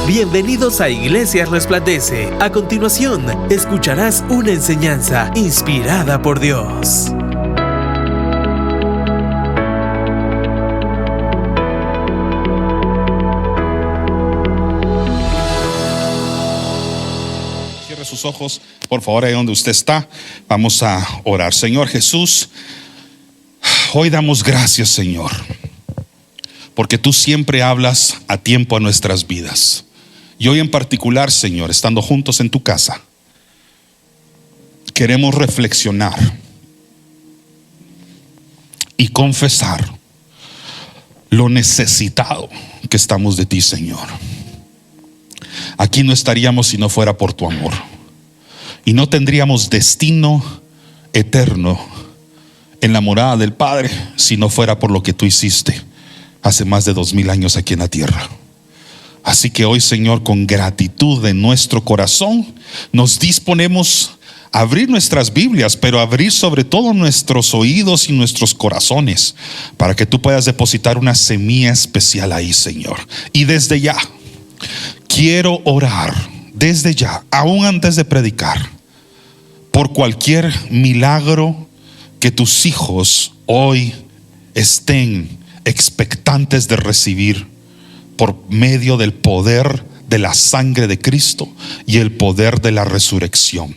Bienvenidos a Iglesia Resplandece. A continuación, escucharás una enseñanza inspirada por Dios. Cierre sus ojos, por favor, ahí donde usted está. Vamos a orar. Señor Jesús, hoy damos gracias, Señor, porque tú siempre hablas a tiempo a nuestras vidas. Y hoy en particular, Señor, estando juntos en tu casa, queremos reflexionar y confesar lo necesitado que estamos de ti, Señor. Aquí no estaríamos si no fuera por tu amor, y no tendríamos destino eterno en la morada del Padre si no fuera por lo que tú hiciste hace más de 2000 años aquí en la tierra. Así que hoy, Señor, con gratitud en nuestro corazón, nos disponemos a abrir nuestras Biblias, pero abrir sobre todo nuestros oídos y nuestros corazones, para que tú puedas depositar una semilla especial ahí, Señor. Y desde ya quiero orar, desde ya, aún antes de predicar, por cualquier milagro que tus hijos hoy estén expectantes de recibir, por medio del poder de la sangre de Cristo y el poder de la resurrección.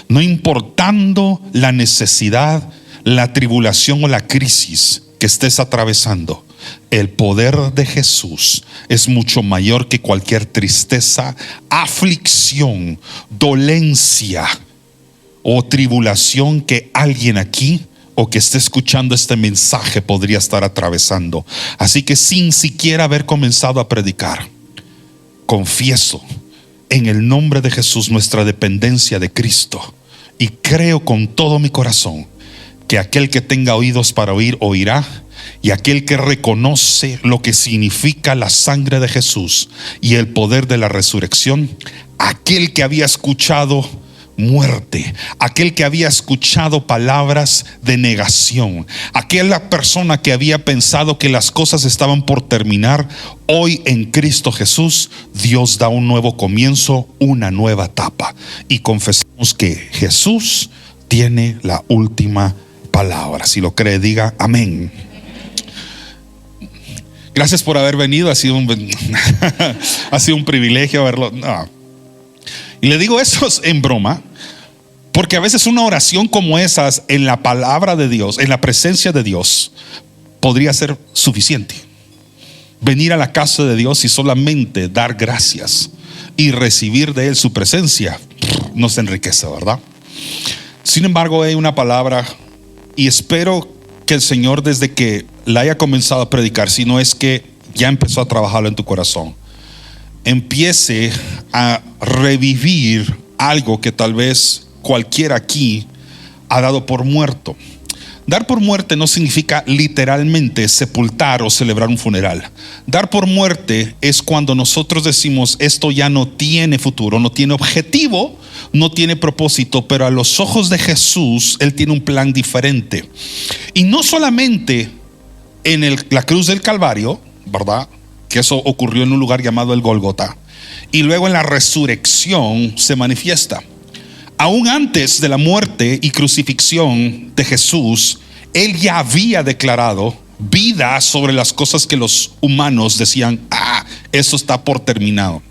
No importando la necesidad, la tribulación o la crisis que estés atravesando, el poder de Jesús es mucho mayor que cualquier tristeza, aflicción, dolencia o tribulación que alguien aquí o que esté escuchando este mensaje podría estar atravesando. Así que sin siquiera haber comenzado a predicar, confieso en el nombre de Jesús nuestra dependencia de Cristo, y creo con todo mi corazón que aquel que tenga oídos para oír, oirá, y aquel que reconoce lo que significa la sangre de Jesús y el poder de la resurrección, aquel que había escuchado muerte, aquel que había escuchado palabras de negación, aquella persona que había pensado que las cosas estaban por terminar, hoy en Cristo Jesús Dios da un nuevo comienzo, una nueva etapa, y confesamos que Jesús tiene la última palabra. Si lo cree, diga amén. Gracias por haber venido. Ha sido un privilegio verlo. No. Y le digo eso en broma, porque a veces una oración como esas en la palabra de Dios, en la presencia de Dios, podría ser suficiente. Venir a la casa de Dios y solamente dar gracias y recibir de Él su presencia nos enriquece, ¿verdad? Sin embargo, hay una palabra, y espero que el Señor, desde que la haya comenzado a predicar, si no es que ya empezó a trabajarlo en tu corazón, empiece a revivir algo que tal vez cualquiera aquí ha dado por muerto. Dar por muerte no significa literalmente sepultar o celebrar un funeral. Dar por muerte es cuando nosotros decimos: esto ya no tiene futuro, no tiene objetivo, no tiene propósito, pero a los ojos de Jesús Él tiene un plan diferente. Y no solamente en la cruz del Calvario, ¿verdad?, que eso ocurrió en un lugar llamado el Gólgota, y luego en la resurrección se manifiesta. Aún antes de la muerte y crucifixión de Jesús, Él ya había declarado vida sobre las cosas que los humanos decían: eso está por terminado.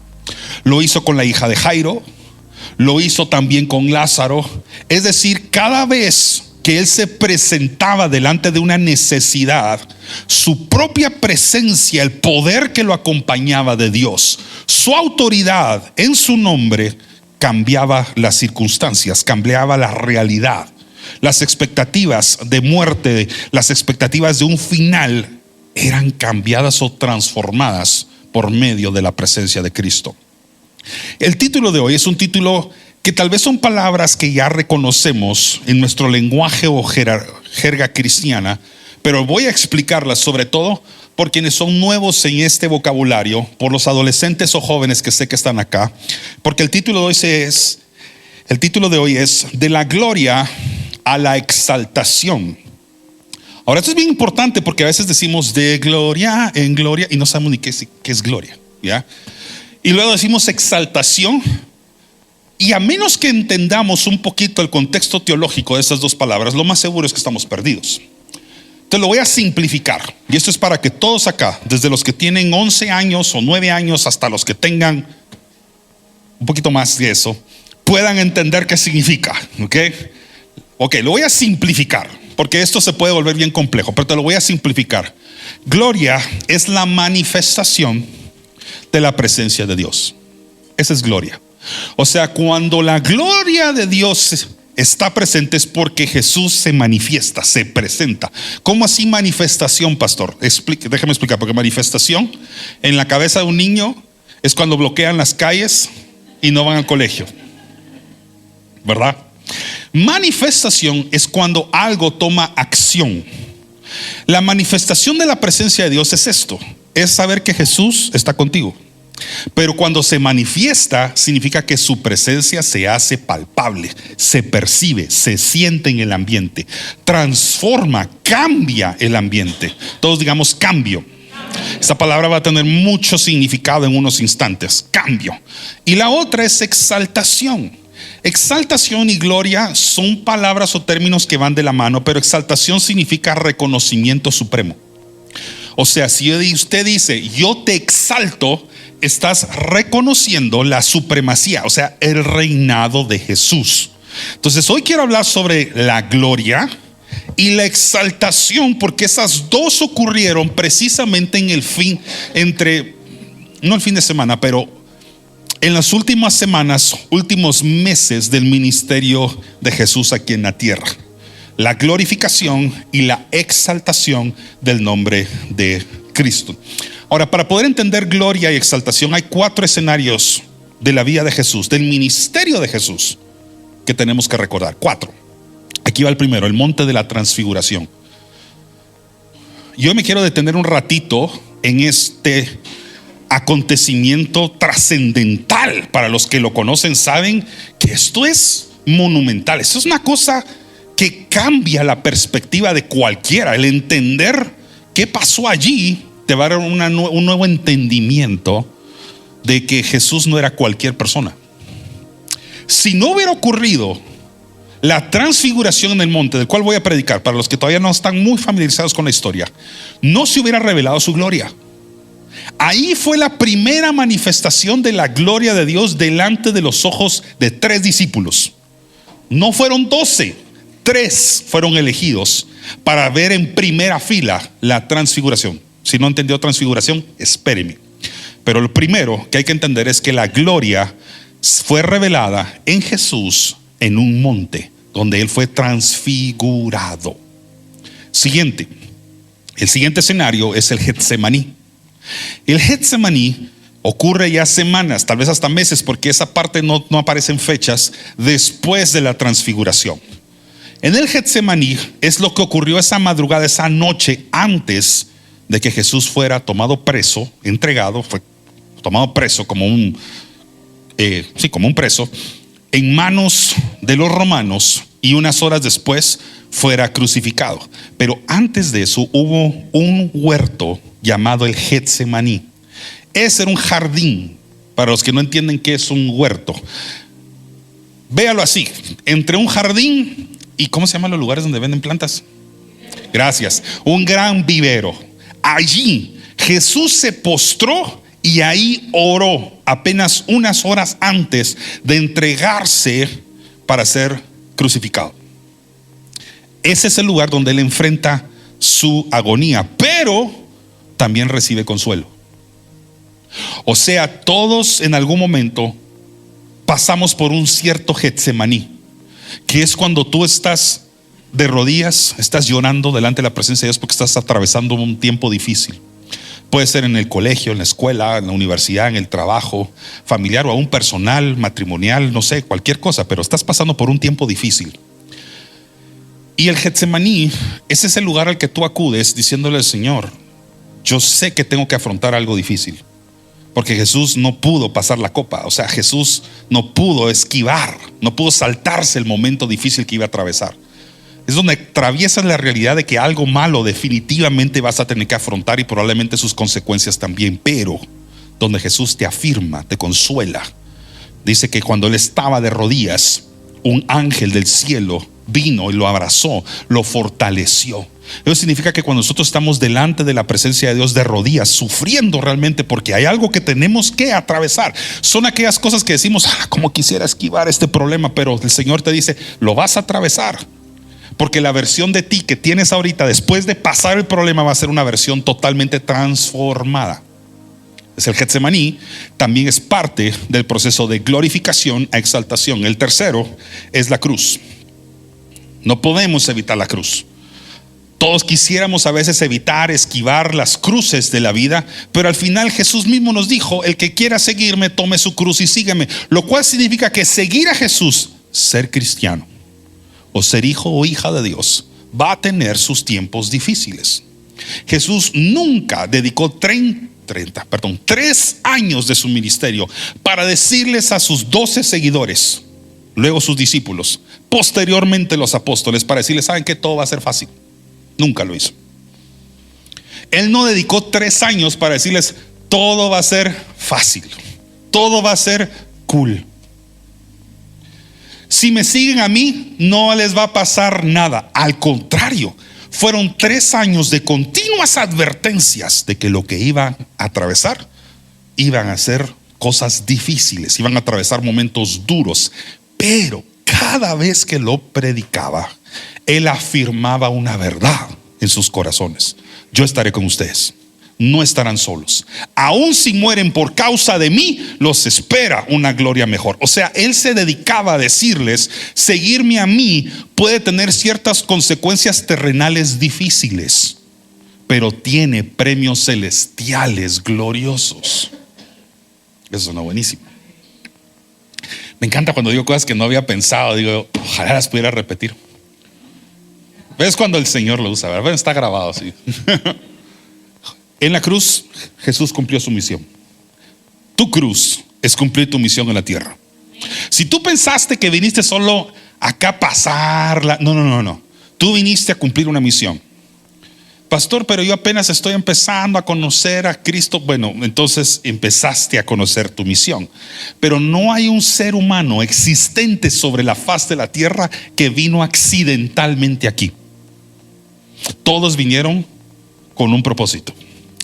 Lo hizo con la hija de Jairo, lo hizo también con Lázaro. Es decir, cada vez que Él se presentaba delante de una necesidad, su propia presencia, el poder que lo acompañaba de Dios, su autoridad en su nombre, cambiaba las circunstancias, cambiaba la realidad. Las expectativas de muerte, las expectativas de un final, eran cambiadas o transformadas por medio de la presencia de Cristo. El título de hoy es un título que tal vez son palabras que ya reconocemos en nuestro lenguaje o jerga cristiana, pero voy a explicarlas sobre todo por quienes son nuevos en este vocabulario, por los adolescentes o jóvenes que sé que están acá, porque el título de hoy es de la gloria a la exaltación. Ahora, esto es bien importante porque a veces decimos de gloria en gloria y no sabemos ni qué es gloria, ¿ya? Y luego decimos exaltación. Y a menos que entendamos un poquito el contexto teológico de esas dos palabras, lo más seguro es que estamos perdidos. Te lo voy a simplificar. Y esto es para que todos acá, desde los que tienen 11 años o 9 años hasta los que tengan un poquito más de eso, puedan entender qué significa. Ok, lo voy a simplificar, porque esto se puede volver bien complejo, pero te lo voy a simplificar. Gloria es la manifestación de la presencia de Dios. Esa es gloria. O sea, cuando la gloria de Dios está presente es porque Jesús se manifiesta, se presenta. ¿Cómo así manifestación, pastor? Déjame explicar, porque manifestación en la cabeza de un niño es cuando bloquean las calles y no van al colegio, ¿verdad? Manifestación es cuando algo toma acción. La manifestación de la presencia de Dios es esto: es saber que Jesús está contigo. Pero cuando se manifiesta, significa que su presencia se hace palpable, se percibe, se siente en el ambiente, transforma, cambia el ambiente. Todos digamos cambio. Esta palabra va a tener mucho significado en unos instantes. Cambio. Y la otra es exaltación. Exaltación y gloria son palabras o términos que van de la mano, pero exaltación significa reconocimiento supremo. O sea, si usted dice yo te exalto, estás reconociendo la supremacía, o sea, el reinado de Jesús. Entonces hoy quiero hablar sobre la gloria y la exaltación, porque esas dos ocurrieron precisamente en el fin, no el fin de semana, pero en las últimas semanas, últimos meses del ministerio de Jesús aquí en la tierra. La glorificación y la exaltación del nombre de Cristo. Ahora, para poder entender gloria y exaltación, hay 4 escenarios de la vida de Jesús, del ministerio de Jesús, que tenemos que recordar. 4. Aquí va el primero, el monte de la transfiguración. Yo me quiero detener un ratito en este acontecimiento trascendental. Para los que lo conocen saben que esto es monumental. Esto es una cosa que cambia la perspectiva de cualquiera. El entender qué pasó allí te va a dar un nuevo entendimiento de que Jesús no era cualquier persona. Si no hubiera ocurrido la transfiguración en el monte, del cual voy a predicar, para los que todavía no están muy familiarizados con la historia, no se hubiera revelado su gloria. Ahí fue la primera manifestación de la gloria de Dios delante de los ojos de 3 discípulos. No fueron 12, 3 fueron elegidos para ver en primera fila la transfiguración. Si no entendió transfiguración, espéreme. Pero lo primero que hay que entender es que la gloria fue revelada en Jesús en un monte donde Él fue transfigurado. El siguiente escenario es el Getsemaní. El Getsemaní ocurre ya semanas, tal vez hasta meses, porque esa parte no aparece en fechas, después de la transfiguración. En el Getsemaní es lo que ocurrió esa madrugada, esa noche antes de que Jesús fuera tomado preso, entregado, fue tomado preso como un preso, en manos de los romanos, y unas horas después fuera crucificado. Pero antes de eso hubo un huerto llamado el Getsemaní. Ese era un jardín. Para los que no entienden qué es un huerto, véalo así: entre un jardín y ¿cómo se llaman los lugares donde venden plantas? Gracias. Un gran vivero. Allí Jesús se postró y ahí oró apenas unas horas antes de entregarse para ser crucificado. Ese es el lugar donde Él enfrenta su agonía, pero también recibe consuelo. O sea, todos en algún momento pasamos por un cierto Getsemaní, que es cuando tú estás de rodillas, estás llorando delante de la presencia de Dios porque estás atravesando un tiempo difícil. Puede ser en el colegio, en la escuela, en la universidad, en el trabajo familiar o aún personal, matrimonial, no sé, cualquier cosa, pero estás pasando por un tiempo difícil. Y el Getsemaní es ese lugar al que tú acudes diciéndole al Señor: yo sé que tengo que afrontar algo difícil, porque Jesús no pudo pasar la copa. O sea, Jesús no pudo esquivar, no pudo saltarse el momento difícil que iba a atravesar. Es donde atraviesas la realidad de que algo malo definitivamente vas a tener que afrontar, y probablemente sus consecuencias también. Pero donde Jesús te afirma, te consuela. Dice que cuando él estaba de rodillas, un ángel del cielo vino y lo abrazó, lo fortaleció. Eso significa que cuando nosotros estamos delante de la presencia de Dios de rodillas, sufriendo realmente porque hay algo que tenemos que atravesar, son aquellas cosas que decimos, como quisiera esquivar este problema, pero el Señor te dice, lo vas a atravesar, porque la versión de ti que tienes ahorita después de pasar el problema va a ser una versión totalmente transformada. Es el Getsemaní, también es parte del proceso de glorificación a exaltación. El tercero es la cruz. No podemos evitar la cruz. Todos quisiéramos a veces evitar, esquivar las cruces de la vida, pero al final Jesús mismo nos dijo, el que quiera seguirme, tome su cruz y sígueme. Lo cual significa que seguir a Jesús, ser cristiano o ser hijo o hija de Dios, va a tener sus tiempos difíciles. Jesús nunca dedicó 3 años de su ministerio para decirles a sus 12 seguidores, luego sus discípulos, posteriormente los apóstoles, para decirles, saben que todo va a ser fácil. Nunca lo hizo. Él no dedicó 3 años para decirles, todo va a ser fácil, todo va a ser cool. Si me siguen a mí, no les va a pasar nada. Al contrario, fueron 3 años de continuas advertencias de que lo que iban a atravesar, iban a ser cosas difíciles, iban a atravesar momentos duros. Pero cada vez que lo predicaba, él afirmaba una verdad en sus corazones: yo estaré con ustedes, no estarán solos. Aun si mueren por causa de mí, los espera una gloria mejor. O sea, él se dedicaba a decirles, seguirme a mí puede tener ciertas consecuencias terrenales difíciles, pero tiene premios celestiales gloriosos. Eso suena buenísimo. Me encanta cuando digo cosas que no había pensado. Digo, ojalá las pudiera repetir. ¿Ves cuando el Señor lo usa? ¿Verdad? Está grabado así. En la cruz, Jesús cumplió su misión. Tu cruz es cumplir tu misión en la tierra. Si tú pensaste que viniste solo acá a pasarla, no. Tú viniste a cumplir una misión. Pastor, pero yo apenas estoy empezando a conocer a Cristo. Bueno, entonces empezaste a conocer tu misión. Pero no hay un ser humano existente sobre la faz de la tierra que vino accidentalmente aquí. Todos vinieron con un propósito.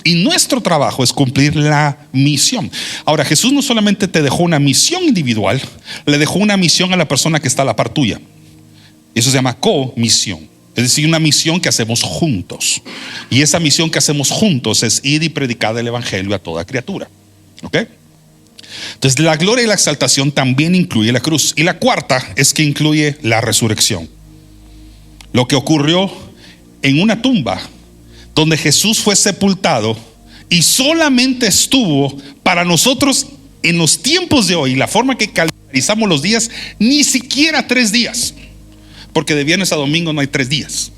Y nuestro trabajo es cumplir la misión. Ahora, Jesús no solamente te dejó una misión individual, le dejó una misión a la persona que está a la par tuya. Eso se llama comisión. Es decir, una misión que hacemos juntos. Y esa misión que hacemos juntos es ir y predicar el evangelio a toda criatura. ¿Ok? Entonces, la gloria y la exaltación también incluye la cruz. Y la cuarta es que incluye la resurrección. Lo que ocurrió en una tumba donde Jesús fue sepultado y solamente estuvo para nosotros en los tiempos de hoy, la forma que calendarizamos los días, ni siquiera 3 días. Porque de viernes a domingo no hay 3 días.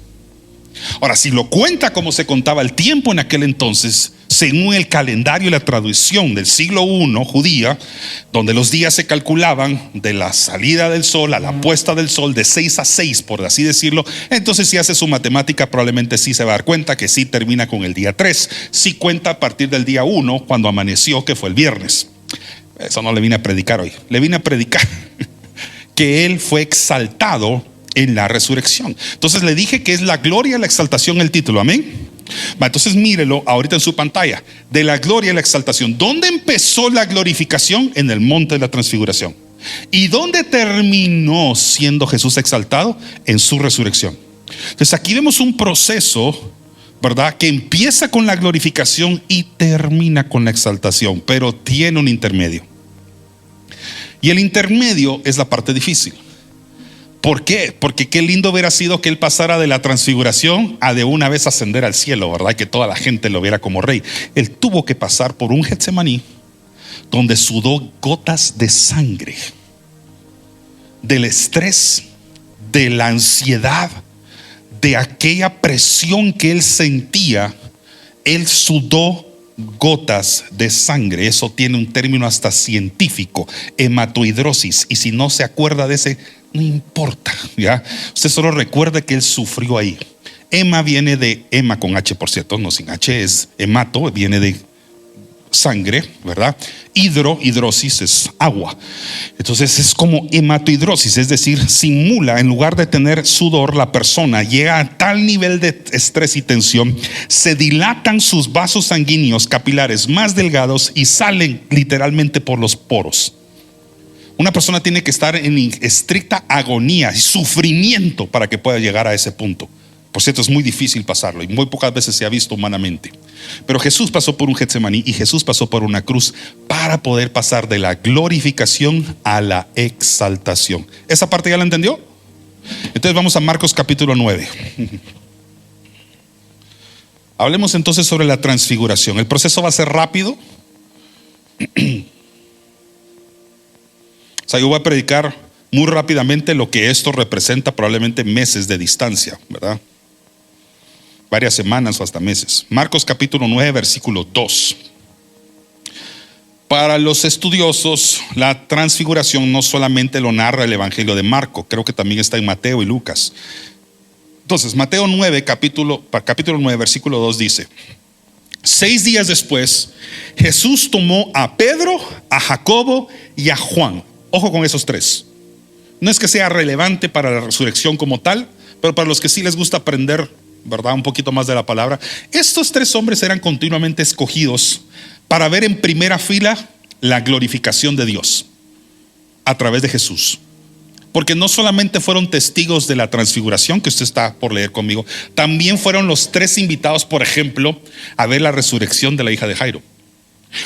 Ahora, si lo cuenta como se contaba el tiempo en aquel entonces, según el calendario y la tradición del siglo I judía, donde los días se calculaban de la salida del sol a la puesta del sol, de 6 a 6, por así decirlo, entonces si hace su matemática probablemente sí se va a dar cuenta que sí termina con el día 3. Sí cuenta a partir del día 1, cuando amaneció, que fue el viernes. Eso no le vine a predicar hoy. Le vine a predicar que Él fue exaltado en la resurrección. Entonces le dije que es la gloria y la exaltación el título, amén. Entonces mírelo ahorita en su pantalla. De la gloria y la exaltación. ¿Dónde empezó la glorificación? En el monte de la transfiguración. ¿Y dónde terminó siendo Jesús exaltado? En su resurrección. Entonces aquí vemos un proceso, ¿verdad?, que empieza con la glorificación y termina con la exaltación, pero tiene un intermedio. Y el intermedio es la parte difícil. ¿Por qué? Porque qué lindo hubiera sido que Él pasara de la transfiguración a de una vez ascender al cielo, ¿verdad? Que toda la gente lo viera como rey. Él tuvo que pasar por un Getsemaní donde sudó gotas de sangre, del estrés, de la ansiedad, de aquella presión que Él sentía. Él sudó gotas de sangre. Eso tiene un término hasta científico, hematohidrosis. Y si no se acuerda de ese, no importa, ¿ya? Usted solo recuerde que Él sufrió ahí. Hema viene de hema con H, por cierto, no sin H, es hemato, viene de sangre, ¿verdad? Hidrosis es agua. Entonces es como hematohidrosis, es decir, simula, en lugar de tener sudor, la persona llega a tal nivel de estrés y tensión, se dilatan sus vasos sanguíneos capilares más delgados y salen literalmente por los poros. Una persona tiene que estar en estricta agonía y sufrimiento para que pueda llegar a ese punto. Por cierto, es muy difícil pasarlo y muy pocas veces se ha visto humanamente. Pero Jesús pasó por un Getsemaní y Jesús pasó por una cruz para poder pasar de la glorificación a la exaltación. ¿Esa parte ya la entendió? Entonces vamos a Marcos capítulo 9. Hablemos entonces sobre la transfiguración. El proceso va a ser rápido. O sea, yo voy a predicar muy rápidamente lo que esto representa, probablemente meses de distancia, ¿verdad? Varias semanas o hasta meses. Marcos capítulo 9, versículo 2. Para los estudiosos, la transfiguración no solamente lo narra el Evangelio de Marco, creo que también está en Mateo y Lucas. Entonces, Mateo 9, capítulo 9, versículo 2 dice: 6 días después, Jesús tomó a Pedro, a Jacobo y a Juan. Ojo con esos tres. No es que sea relevante para la resurrección como tal, pero para los que sí les gusta aprender, ¿verdad?, un poquito más de la palabra, estos tres hombres eran continuamente escogidos para ver en primera fila la glorificación de Dios a través de Jesús. Porque no solamente fueron testigos de la transfiguración que usted está por leer conmigo, también fueron los tres invitados, por ejemplo, a ver la resurrección de la hija de Jairo.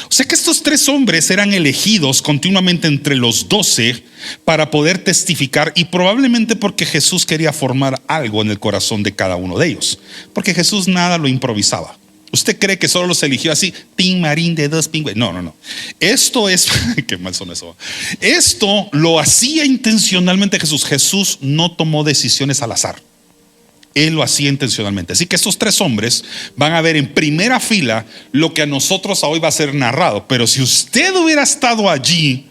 O sea que estos tres hombres eran elegidos continuamente entre los 12 para poder testificar, y probablemente porque Jesús quería formar algo en el corazón de cada uno de ellos, porque Jesús nada lo improvisaba. ¿Usted cree que solo los eligió así, pin marín de dos pingües? No. Esto es, qué mal son eso. Esto lo hacía intencionalmente Jesús. Jesús no tomó decisiones al azar. Él lo hacía intencionalmente. Así que estos tres hombres van a ver en primera fila lo que a nosotros hoy va a ser narrado. Pero si usted hubiera estado allí,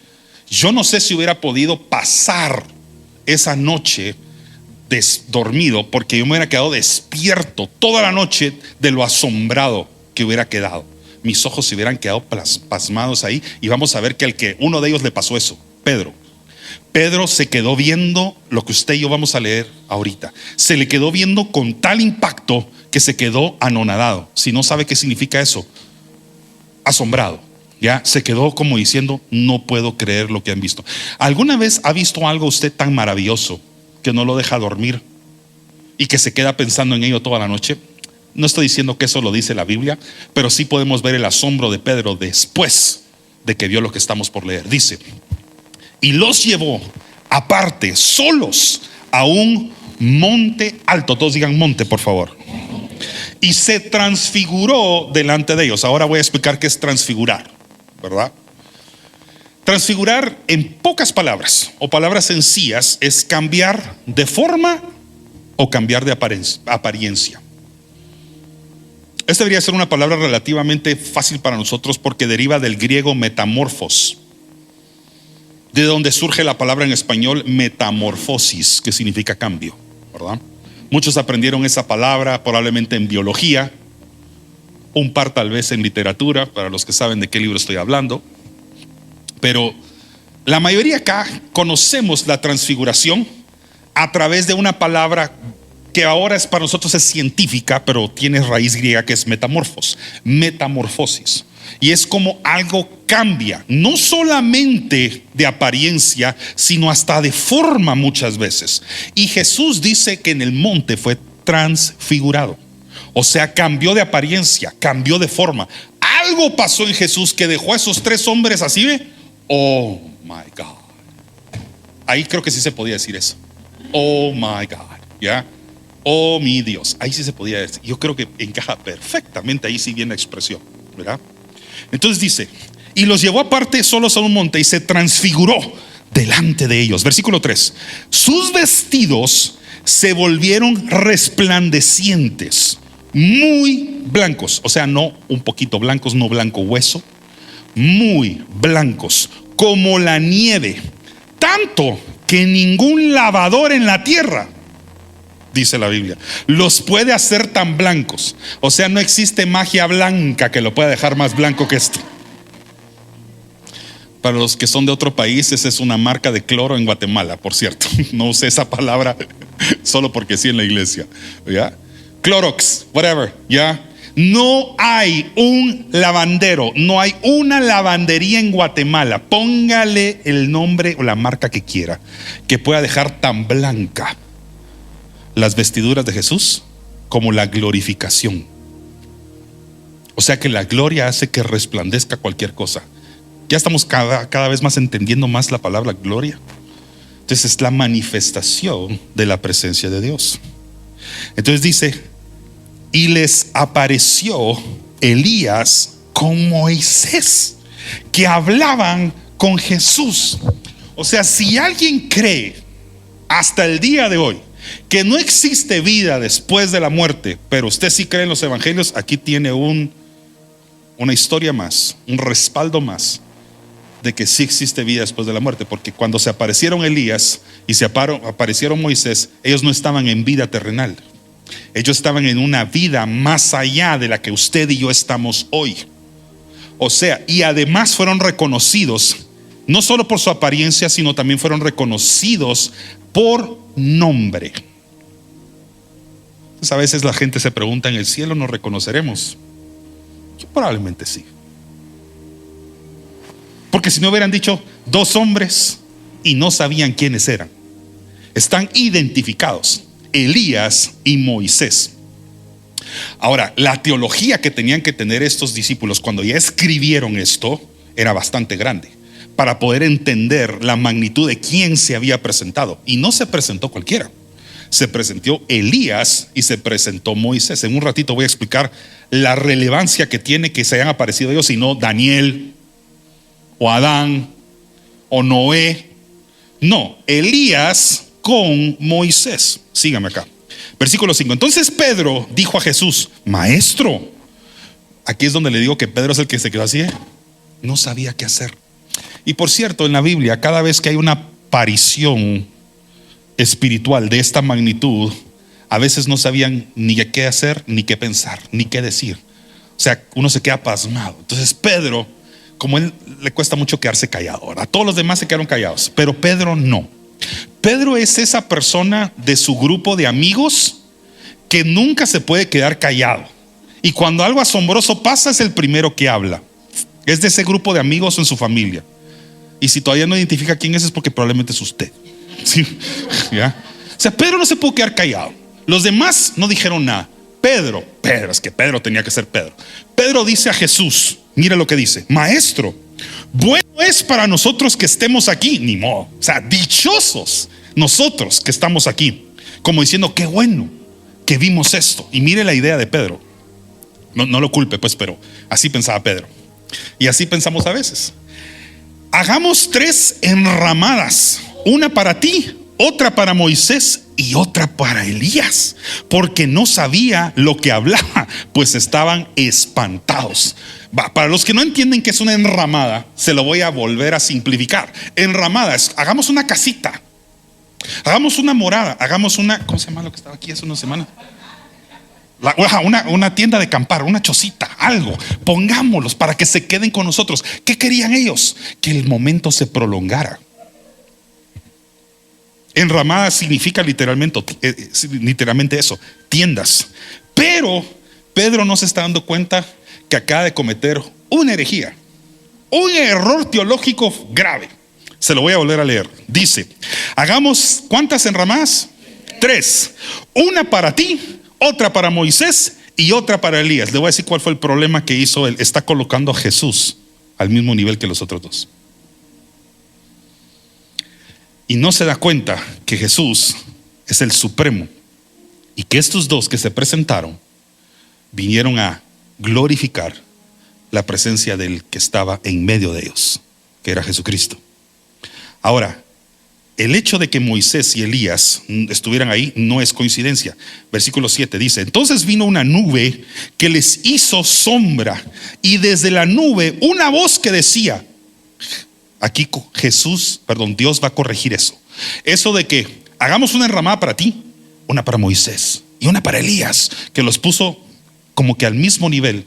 yo no sé si hubiera podido pasar esa noche dormido, porque yo me hubiera quedado despierto toda la noche de lo asombrado que hubiera quedado. Mis ojos se hubieran quedado pasmados ahí. Y vamos a ver que uno de ellos le pasó eso, Pedro se quedó viendo lo que usted y yo vamos a leer ahorita. Se le quedó viendo con tal impacto que se quedó anonadado. Si no sabe qué significa eso, asombrado. Ya se quedó como diciendo: no puedo creer lo que han visto. ¿Alguna vez ha visto algo usted tan maravilloso que no lo deja dormir y que se queda pensando en ello toda la noche? No estoy diciendo que eso lo dice la Biblia, pero sí podemos ver el asombro de Pedro después de que vio lo que estamos por leer. Dice: y los llevó aparte, solos, a un monte alto. Todos digan monte, por favor. Y se transfiguró delante de ellos. Ahora voy a explicar qué es transfigurar, ¿verdad? Transfigurar, en pocas palabras o palabras sencillas, es cambiar de forma o cambiar de apariencia. Esta debería ser una palabra relativamente fácil para nosotros porque deriva del griego metamorfos, de donde surge la palabra en español metamorfosis, que significa cambio, ¿verdad? Muchos aprendieron esa palabra probablemente en biología, un par tal vez en literatura, para los que saben de qué libro estoy hablando. Pero la mayoría acá conocemos la transfiguración a través de una palabra que ahora para nosotros es científica, pero tiene raíz griega, que es metamorfosis. Y es como algo cambia, no solamente de apariencia, sino hasta de forma muchas veces. Y Jesús dice que en el monte fue transfigurado. O sea, cambió de apariencia, cambió de forma. Algo pasó en Jesús que dejó a esos tres hombres así, ¿ve? Oh my God. Ahí creo que sí se podía decir eso. Oh my God, ¿ya? Oh mi Dios. Ahí sí se podía decir. Yo creo que encaja perfectamente ahí, sí viene la expresión, ¿verdad? Entonces dice: y los llevó aparte solos a un monte y se transfiguró delante de ellos. Versículo 3: sus vestidos se volvieron resplandecientes, muy blancos. O sea, no un poquito blancos, no blanco hueso, muy blancos como la nieve, tanto que ningún lavador en la tierra, dice la Biblia, los puede hacer tan blancos. O sea, no existe magia blanca que lo pueda dejar más blanco que esto. Para los que son de otro país, esa es una marca de cloro en Guatemala, por cierto. No usé esa palabra solo porque sí en la iglesia, ¿ya? Clorox, whatever, ¿ya? No hay un lavandero, no hay una lavandería en Guatemala, póngale el nombre o la marca que quiera, que pueda dejar tan blanca las vestiduras de Jesús como la glorificación. O sea que la gloria hace que resplandezca cualquier cosa. Ya estamos cada vez más entendiendo más la palabra gloria. Entonces es la manifestación de la presencia de Dios. Entonces dice: y les apareció Elías con Moisés, que hablaban con Jesús. O sea, si alguien cree hasta el día de hoy que no existe vida después de la muerte, pero usted sí cree en los evangelios, aquí tiene una historia más, un respaldo más de que sí existe vida después de la muerte. Porque cuando se aparecieron Elías y se aparecieron Moisés, ellos no estaban en vida terrenal. Ellos estaban en una vida más allá de la que usted y yo estamos hoy. O sea, y además fueron reconocidos no solo por su apariencia, sino también fueron reconocidos por nombre. Entonces a veces la gente se pregunta: ¿en el cielo nos reconoceremos? Yo probablemente sí. Porque si no hubieran dicho 2 hombres y no sabían quiénes eran. Están identificados: Elías y Moisés. Ahora, la teología que tenían que tener estos discípulos cuando ya escribieron esto era bastante grande, para poder entender la magnitud de quién se había presentado. Y no se presentó cualquiera. Se presentó Elías y se presentó Moisés. En un ratito voy a explicar la relevancia que tiene que se hayan aparecido ellos y no Daniel o Adán o Noé. No, Elías con Moisés. Sígame acá. Versículo 5. Entonces Pedro dijo a Jesús: Maestro. Aquí es donde le digo que Pedro es el que se quedó así, no sabía qué hacer. Y por cierto, en la Biblia, cada vez que hay una aparición espiritual de esta magnitud, a veces no sabían ni qué hacer, ni qué pensar, ni qué decir. O sea, uno se queda pasmado. Entonces Pedro, como él le cuesta mucho quedarse callado, ¿verdad? Todos los demás se quedaron callados, pero Pedro no. Pedro es esa persona de su grupo de amigos que nunca se puede quedar callado. Y cuando algo asombroso pasa, es el primero que habla. Es de ese grupo de amigos en su familia. Y si todavía no identifica quién es porque probablemente es usted. ¿Sí? ¿Ya? O sea, Pedro no se pudo quedar callado. Los demás no dijeron nada. Pedro, es que Pedro tenía que ser Pedro. Pedro dice a Jesús, mira lo que dice: Maestro, bueno es para nosotros que estemos aquí. Ni modo. O sea, dichosos nosotros que estamos aquí. Como diciendo: qué bueno que vimos esto. Y mire la idea de Pedro. No lo culpe pues, pero así pensaba Pedro. Y así pensamos a veces. Hagamos 3 enramadas, una para ti, otra para Moisés y otra para Elías, porque no sabía lo que hablaba, pues estaban espantados. Para los que no entienden qué es una enramada, se lo voy a volver a simplificar. Enramada es: hagamos una casita, hagamos una morada, hagamos una, ¿cómo se llama lo que estaba aquí hace unas semanas? Una tienda de acampar, una chocita, algo. Pongámoslos para que se queden con nosotros. ¿Qué querían ellos? Que el momento se prolongara. Enramada significa literalmente eso, tiendas. Pero Pedro no se está dando cuenta que acaba de cometer una herejía, un error teológico grave. Se lo voy a volver a leer. Dice: hagamos, ¿cuántas enramadas? 3. Una para ti, otra para Moisés y otra para Elías. Le voy a decir cuál fue el problema que hizo él. Está colocando a Jesús al mismo nivel que los otros 2. Y no se da cuenta que Jesús es el supremo y que estos 2 que se presentaron vinieron a glorificar la presencia del que estaba en medio de ellos, que era Jesucristo. Ahora, el hecho de que Moisés y Elías estuvieran ahí no es coincidencia. Versículo 7 dice: entonces vino una nube que les hizo sombra, y desde la nube una voz que decía. Aquí Dios va a corregir eso. Eso de que hagamos una enramada para ti, una para Moisés y una para Elías, que los puso como que al mismo nivel.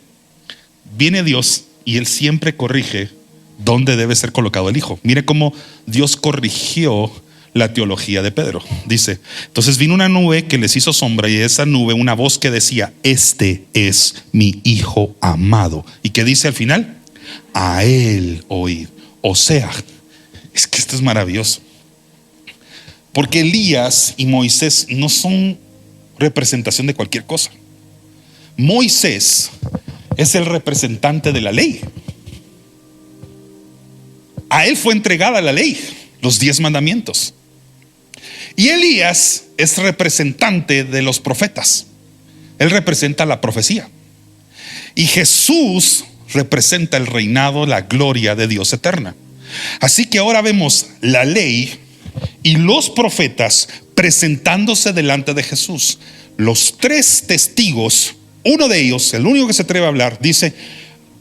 Viene Dios y Él siempre corrige dónde debe ser colocado el Hijo. Mire cómo Dios corrigió la teología de Pedro. Dice: entonces vino una nube que les hizo sombra, y de esa nube una voz que decía: este es mi Hijo amado. ¿Y qué dice al final? A él oíd. O sea, es que esto es maravilloso, porque Elías y Moisés no son representación de cualquier cosa. Moisés es el representante de la ley. A él fue entregada la ley, los 10 mandamientos. Y Elías es representante de los profetas. Él representa la profecía. Y Jesús representa el reinado, la gloria de Dios eterna. Así que ahora vemos la ley y los profetas presentándose delante de Jesús. Los 3 testigos, uno de ellos, el único que se atreve a hablar, dice: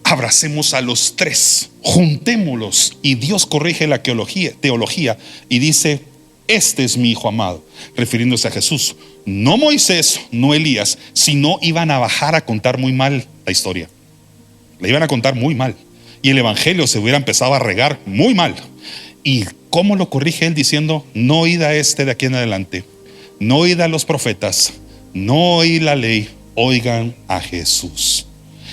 abracemos a los 3, juntémoslos. Y Dios corrige la teología y dice: este es mi Hijo amado, refiriéndose a Jesús. No Moisés, no Elías, sino iban a bajar a contar muy mal la historia. La iban a contar muy mal, y el evangelio se hubiera empezado a regar muy mal. ¿Y cómo lo corrige él? Diciendo: no oíd a este de aquí en adelante, no oíd a los profetas, no oíd la ley, oigan a Jesús.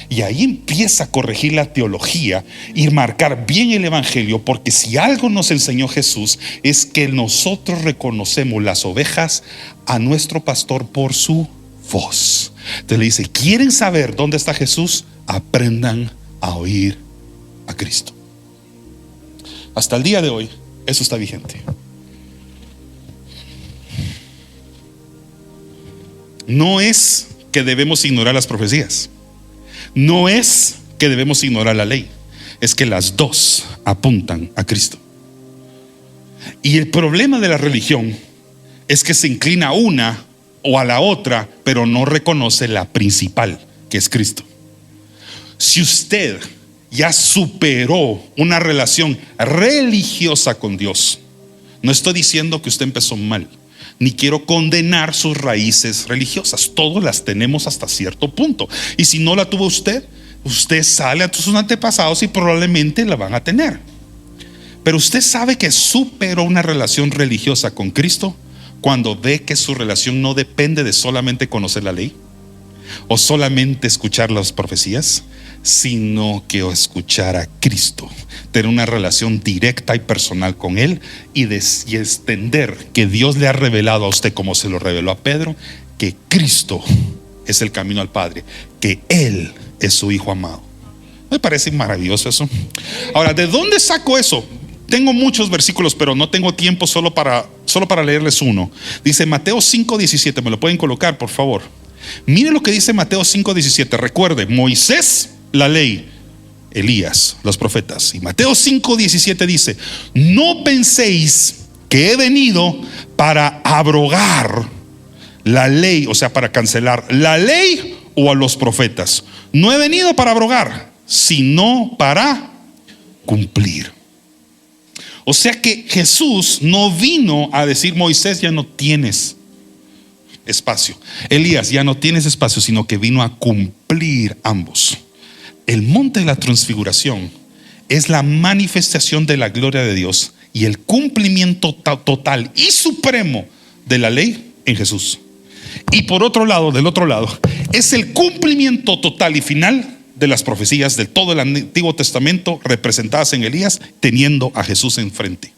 Y ahí empieza a corregir la teología y marcar bien el evangelio, porque si algo nos enseñó Jesús es que nosotros reconocemos las ovejas a nuestro pastor por su voz. Entonces le dice: ¿quieren saber dónde está Jesús? Aprendan a oír a Cristo. Hasta el día de hoy eso está vigente. No es que debemos ignorar las profecías, no es que debemos ignorar la ley, es que las dos apuntan a Cristo. Y el problema de la religión es que se inclina a una o a la otra, pero no reconoce la principal, que es Cristo. Si usted ya superó una relación religiosa con Dios, no estoy diciendo que usted empezó mal, ni quiero condenar sus raíces religiosas. Todos las tenemos hasta cierto punto, y si no la tuvo usted sale a sus antepasados y probablemente la van a tener. Pero usted sabe que superó una relación religiosa con Cristo cuando ve que su relación no depende de solamente conocer la ley o solamente escuchar las profecías, sino que escuchar a Cristo, tener una relación directa y personal con Él, y extender que Dios le ha revelado a usted, como se lo reveló a Pedro, que Cristo es el camino al Padre, que Él es su Hijo amado. Me parece maravilloso eso. Ahora, ¿de dónde saco eso? Tengo muchos versículos, pero no tengo tiempo solo para leerles uno. Dice Mateo 5:17, me lo pueden colocar por favor. Miren lo que dice Mateo 5:17. Recuerde, Moisés, la ley; Elías, los profetas. Y Mateo 5:17 dice: no penséis que he venido para abrogar la ley, o sea, para cancelar la ley o a los profetas. No he venido para abrogar, sino para cumplir. O sea que Jesús no vino a decir: Moisés, ya no tienes espacio, Elías, ya no tienes espacio, sino que vino a cumplir ambos. El monte de la transfiguración es la manifestación de la gloria de Dios y el cumplimiento total y supremo de la ley en Jesús. Y por otro lado, del otro lado, es el cumplimiento total y final de las profecías de todo el Antiguo Testamento representadas en Elías, teniendo a Jesús enfrente.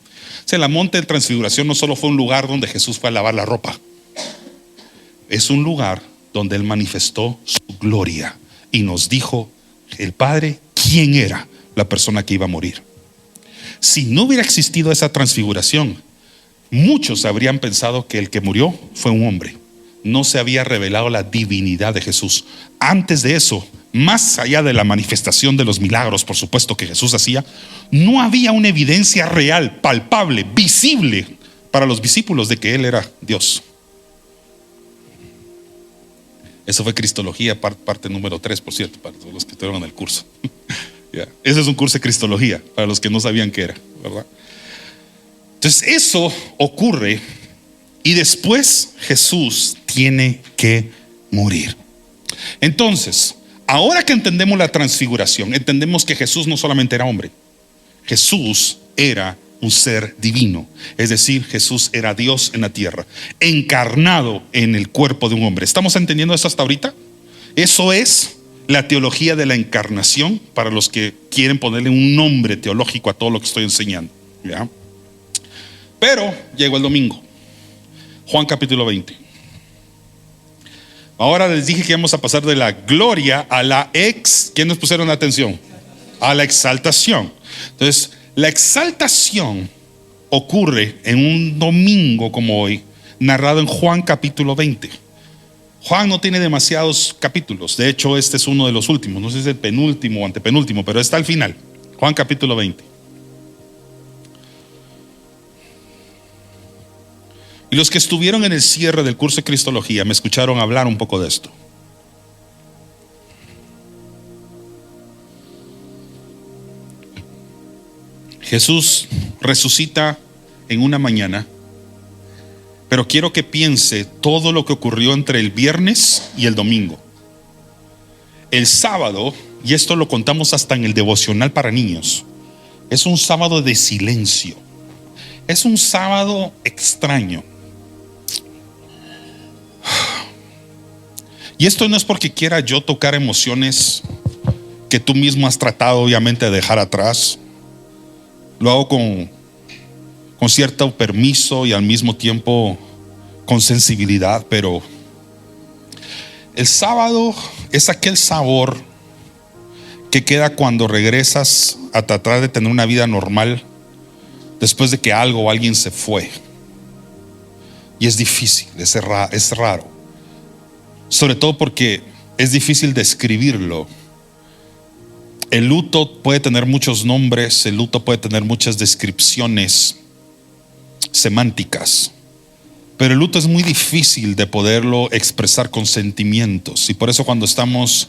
O sea, el monte de transfiguración no solo fue un lugar donde Jesús fue a lavar la ropa, es un lugar donde Él manifestó su gloria y nos dijo el Padre quién era la persona que iba a morir. Si no hubiera existido esa transfiguración, muchos habrían pensado que el que murió fue un hombre. No se había revelado la divinidad de Jesús. Antes de eso, más allá de la manifestación de los milagros, por supuesto, que Jesús hacía, no había una evidencia real, palpable, visible para los discípulos de que Él era Dios. Eso fue Cristología, parte número 3, por cierto, para todos los que estuvieron en el curso. Ese es un curso de Cristología, para los que no sabían qué era, ¿verdad? Entonces eso ocurre, y después Jesús tiene que morir. Entonces, ahora que entendemos la transfiguración, entendemos que Jesús no solamente era hombre, Jesús era un ser divino, es decir, Jesús era Dios en la tierra, encarnado en el cuerpo de un hombre. ¿Estamos entendiendo eso hasta ahorita? Eso es la teología de la encarnación, para los que quieren ponerle un nombre teológico a todo lo que estoy enseñando, ¿ya? Pero llegó el domingo, Juan capítulo 20. Ahora les dije que íbamos a pasar de la gloria a la ¿quién nos pusieron atención? A la exaltación. Entonces, la exaltación ocurre en un domingo como hoy, narrado en Juan capítulo 20. Juan no tiene demasiados capítulos, de hecho este es uno de los últimos, no sé si es el penúltimo o antepenúltimo, pero está al final. Juan capítulo 20. Y los que estuvieron en el cierre del curso de Cristología me escucharon hablar un poco de esto. Jesús resucita en una mañana, pero quiero que piense todo lo que ocurrió entre el viernes y el domingo. El sábado, y esto lo contamos hasta en el devocional para niños, es un sábado de silencio. Es un sábado extraño. Y esto no es porque quiera yo tocar emociones que tú mismo has tratado obviamente de dejar atrás. Lo hago con cierto permiso y al mismo tiempo con sensibilidad, pero el sábado es aquel sabor que queda cuando regresas a tratar de tener una vida normal después de que algo o alguien se fue. Y es difícil, es raro. Sobre todo porque es difícil describirlo. El luto puede tener muchos nombres, el luto puede tener muchas descripciones semánticas, pero el luto es muy difícil de poderlo expresar con sentimientos. Y por eso cuando estamos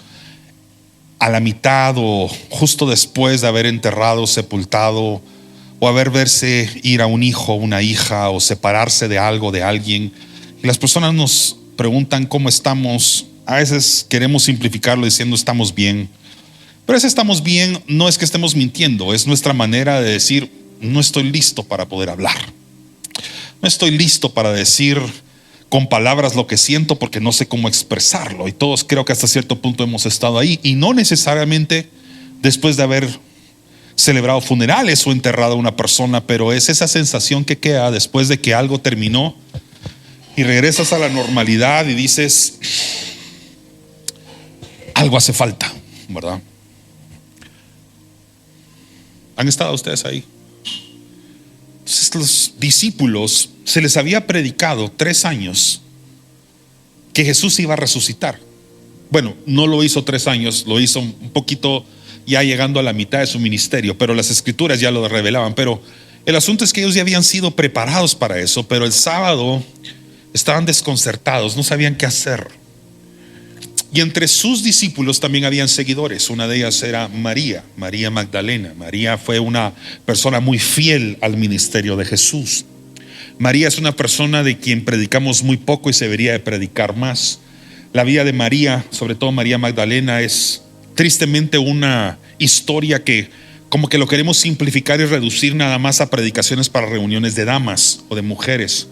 a la mitad o justo después de haber enterrado, sepultado, o haber verse ir a un hijo, una hija, o separarse de algo, de alguien, y las personas nos preguntan cómo estamos, a veces queremos simplificarlo diciendo estamos bien, pero ese estamos bien no es que estemos mintiendo, es nuestra manera de decir no estoy listo para poder hablar, no estoy listo para decir con palabras lo que siento porque no sé cómo expresarlo. Y todos creo que hasta cierto punto hemos estado ahí, y no necesariamente después de haber celebrado funerales o enterrado a una persona, pero es esa sensación que queda después de que algo terminó y regresas a la normalidad y dices algo hace falta, ¿verdad? ¿Han estado ustedes ahí? Entonces los discípulos se les había predicado 3 años que Jesús iba a resucitar. Bueno, no lo hizo 3 años, lo hizo un poquito ya llegando a la mitad de su ministerio, pero las escrituras ya lo revelaban. Pero el asunto es que ellos ya habían sido preparados para eso, pero el sábado estaban desconcertados, no sabían qué hacer. Y entre sus discípulos también habían seguidores. Una de ellas era María Magdalena. María fue una persona muy fiel al ministerio de Jesús. María es una persona de quien predicamos muy poco y se debería de predicar más. La vida de María, sobre todo María Magdalena, es tristemente una historia que como que lo queremos simplificar y reducir nada más a predicaciones para reuniones de damas o de mujeres.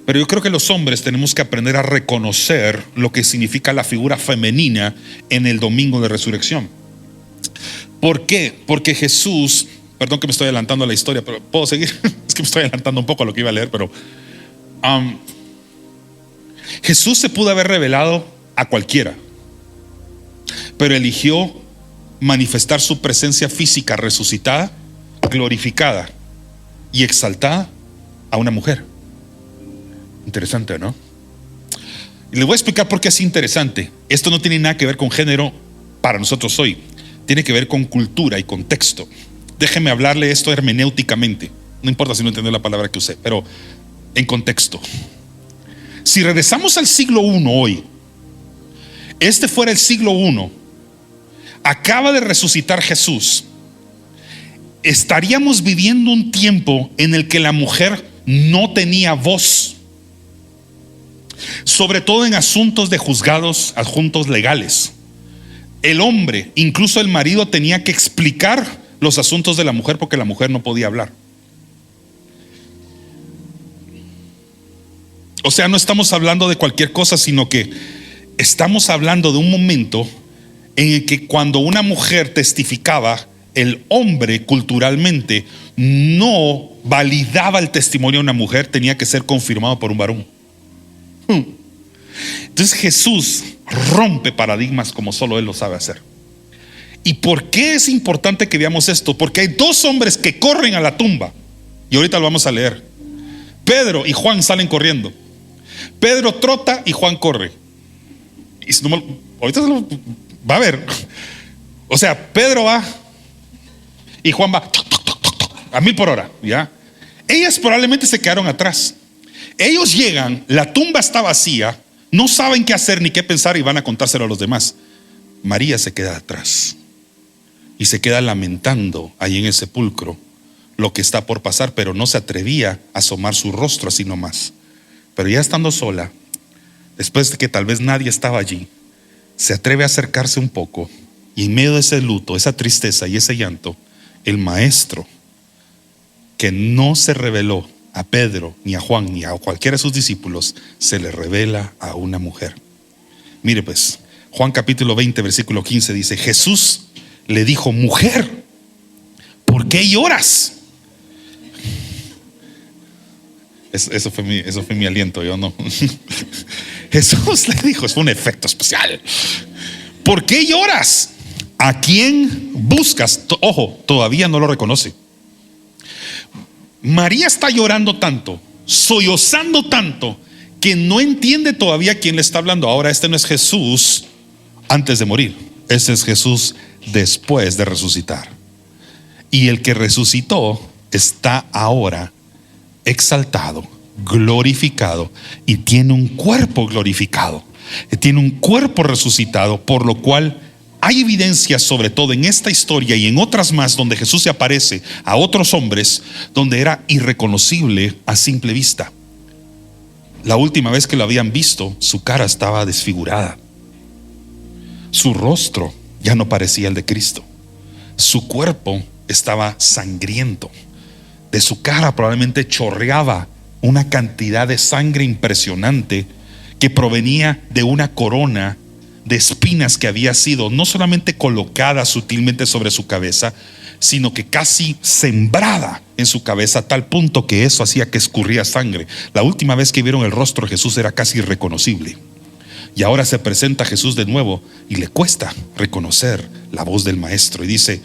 Pero yo creo que los hombres tenemos que aprender a reconocer lo que significa la figura femenina en el domingo de resurrección. ¿Por qué? Porque Jesús, perdón que me estoy adelantando a la historia, pero ¿puedo seguir? Es que me estoy adelantando un poco a lo que iba a leer, pero Jesús se pudo haber revelado a cualquiera, pero eligió manifestar su presencia física resucitada, glorificada y exaltada a una mujer. Interesante, ¿no? Y le voy a explicar por qué es interesante. Esto no tiene nada que ver con género para nosotros hoy. Tiene que ver con cultura y contexto. Déjeme hablarle esto hermenéuticamente. No importa si no entiendo la palabra que usé, pero en contexto. Si regresamos al siglo I hoy, este fuera el siglo I, acaba de resucitar Jesús, estaríamos viviendo un tiempo en el que la mujer no tenía voz, sobre todo en asuntos de juzgados, asuntos legales. El hombre, incluso el marido, tenía que explicar los asuntos de la mujer porque la mujer no podía hablar. O sea, no estamos hablando de cualquier cosa, sino que estamos hablando de un momento en el que cuando una mujer testificaba, el hombre culturalmente no validaba el testimonio de una mujer, tenía que ser confirmado por un varón. Entonces Jesús rompe paradigmas como solo Él lo sabe hacer. ¿Y por qué es importante que veamos esto? Porque hay dos hombres que corren a la tumba, y ahorita lo vamos a leer. Pedro y Juan salen corriendo. Pedro trota y Juan corre. Y ahorita se lo va a ver. O sea, Pedro va y Juan va a 1000 por hora, ¿ya? Ellas probablemente se quedaron atrás. Ellos llegan, la tumba está vacía, no saben qué hacer ni qué pensar y van a contárselo a los demás. María se queda atrás y se queda lamentando ahí en el sepulcro lo que está por pasar, pero no se atrevía a asomar su rostro así nomás. Pero ya estando sola, después de que tal vez nadie estaba allí, se atreve a acercarse un poco, y en medio de ese luto, esa tristeza y ese llanto, el maestro, que no se reveló a Pedro, ni a Juan, ni a cualquiera de sus discípulos, se le revela a una mujer. Mire pues, Juan capítulo 20, versículo 15 dice: Jesús le dijo: mujer, ¿por qué lloras? Eso fue mi aliento, yo no. Jesús le dijo, es un efecto especial: ¿por qué lloras? ¿A quién buscas? Ojo, todavía no lo reconoce. María está llorando tanto, sollozando tanto, que no entiende todavía quién le está hablando. Ahora, este no es Jesús antes de morir, este es Jesús después de resucitar. Y el que resucitó está ahora exaltado, glorificado, y tiene un cuerpo glorificado, tiene un cuerpo resucitado, por lo cual hay evidencia, sobre todo en esta historia y en otras más, donde Jesús se aparece a otros hombres, donde era irreconocible a simple vista. La última vez que lo habían visto, su cara estaba desfigurada, su rostro ya no parecía el de Cristo, su cuerpo estaba sangriento, de su cara probablemente chorreaba una cantidad de sangre impresionante que provenía de una corona de espinas que había sido no solamente colocada sutilmente sobre su cabeza, sino que casi sembrada en su cabeza, a tal punto que eso hacía que escurría sangre. La última vez que vieron el rostro de Jesús era casi irreconocible, y ahora se presenta Jesús de nuevo y le cuesta reconocer la voz del maestro, y dice: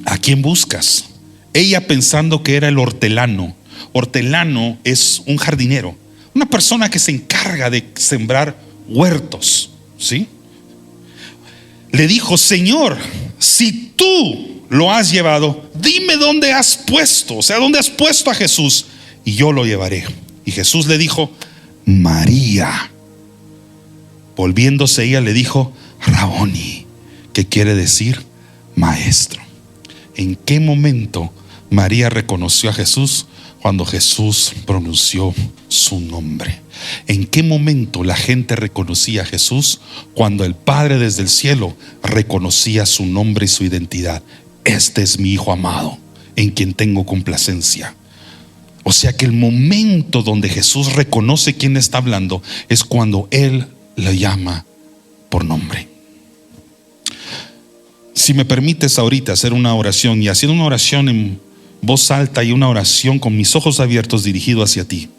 ¿a quién buscas? Ella, pensando que era el hortelano. Hortelano es un jardinero, una persona que se encarga de sembrar huertos, ¿sí? Le dijo: Señor, si tú lo has llevado, dime dónde has puesto, o sea, dónde has puesto a Jesús, y yo lo llevaré. Y Jesús le dijo: María. Volviéndose ella le dijo: Raboni, que quiere decir maestro. ¿En qué momento María reconoció a Jesús? Cuando Jesús pronunció su nombre. ¿En qué momento la gente reconocía a Jesús? Cuando el Padre desde el cielo reconocía su nombre y su identidad. Este es mi Hijo amado, en quien tengo complacencia. O sea que el momento donde Jesús reconoce quién está hablando es cuando Él le llama por nombre. Si me permites ahorita hacer una oración, y haciendo una oración en voz alta y una oración con mis ojos abiertos dirigido hacia ti,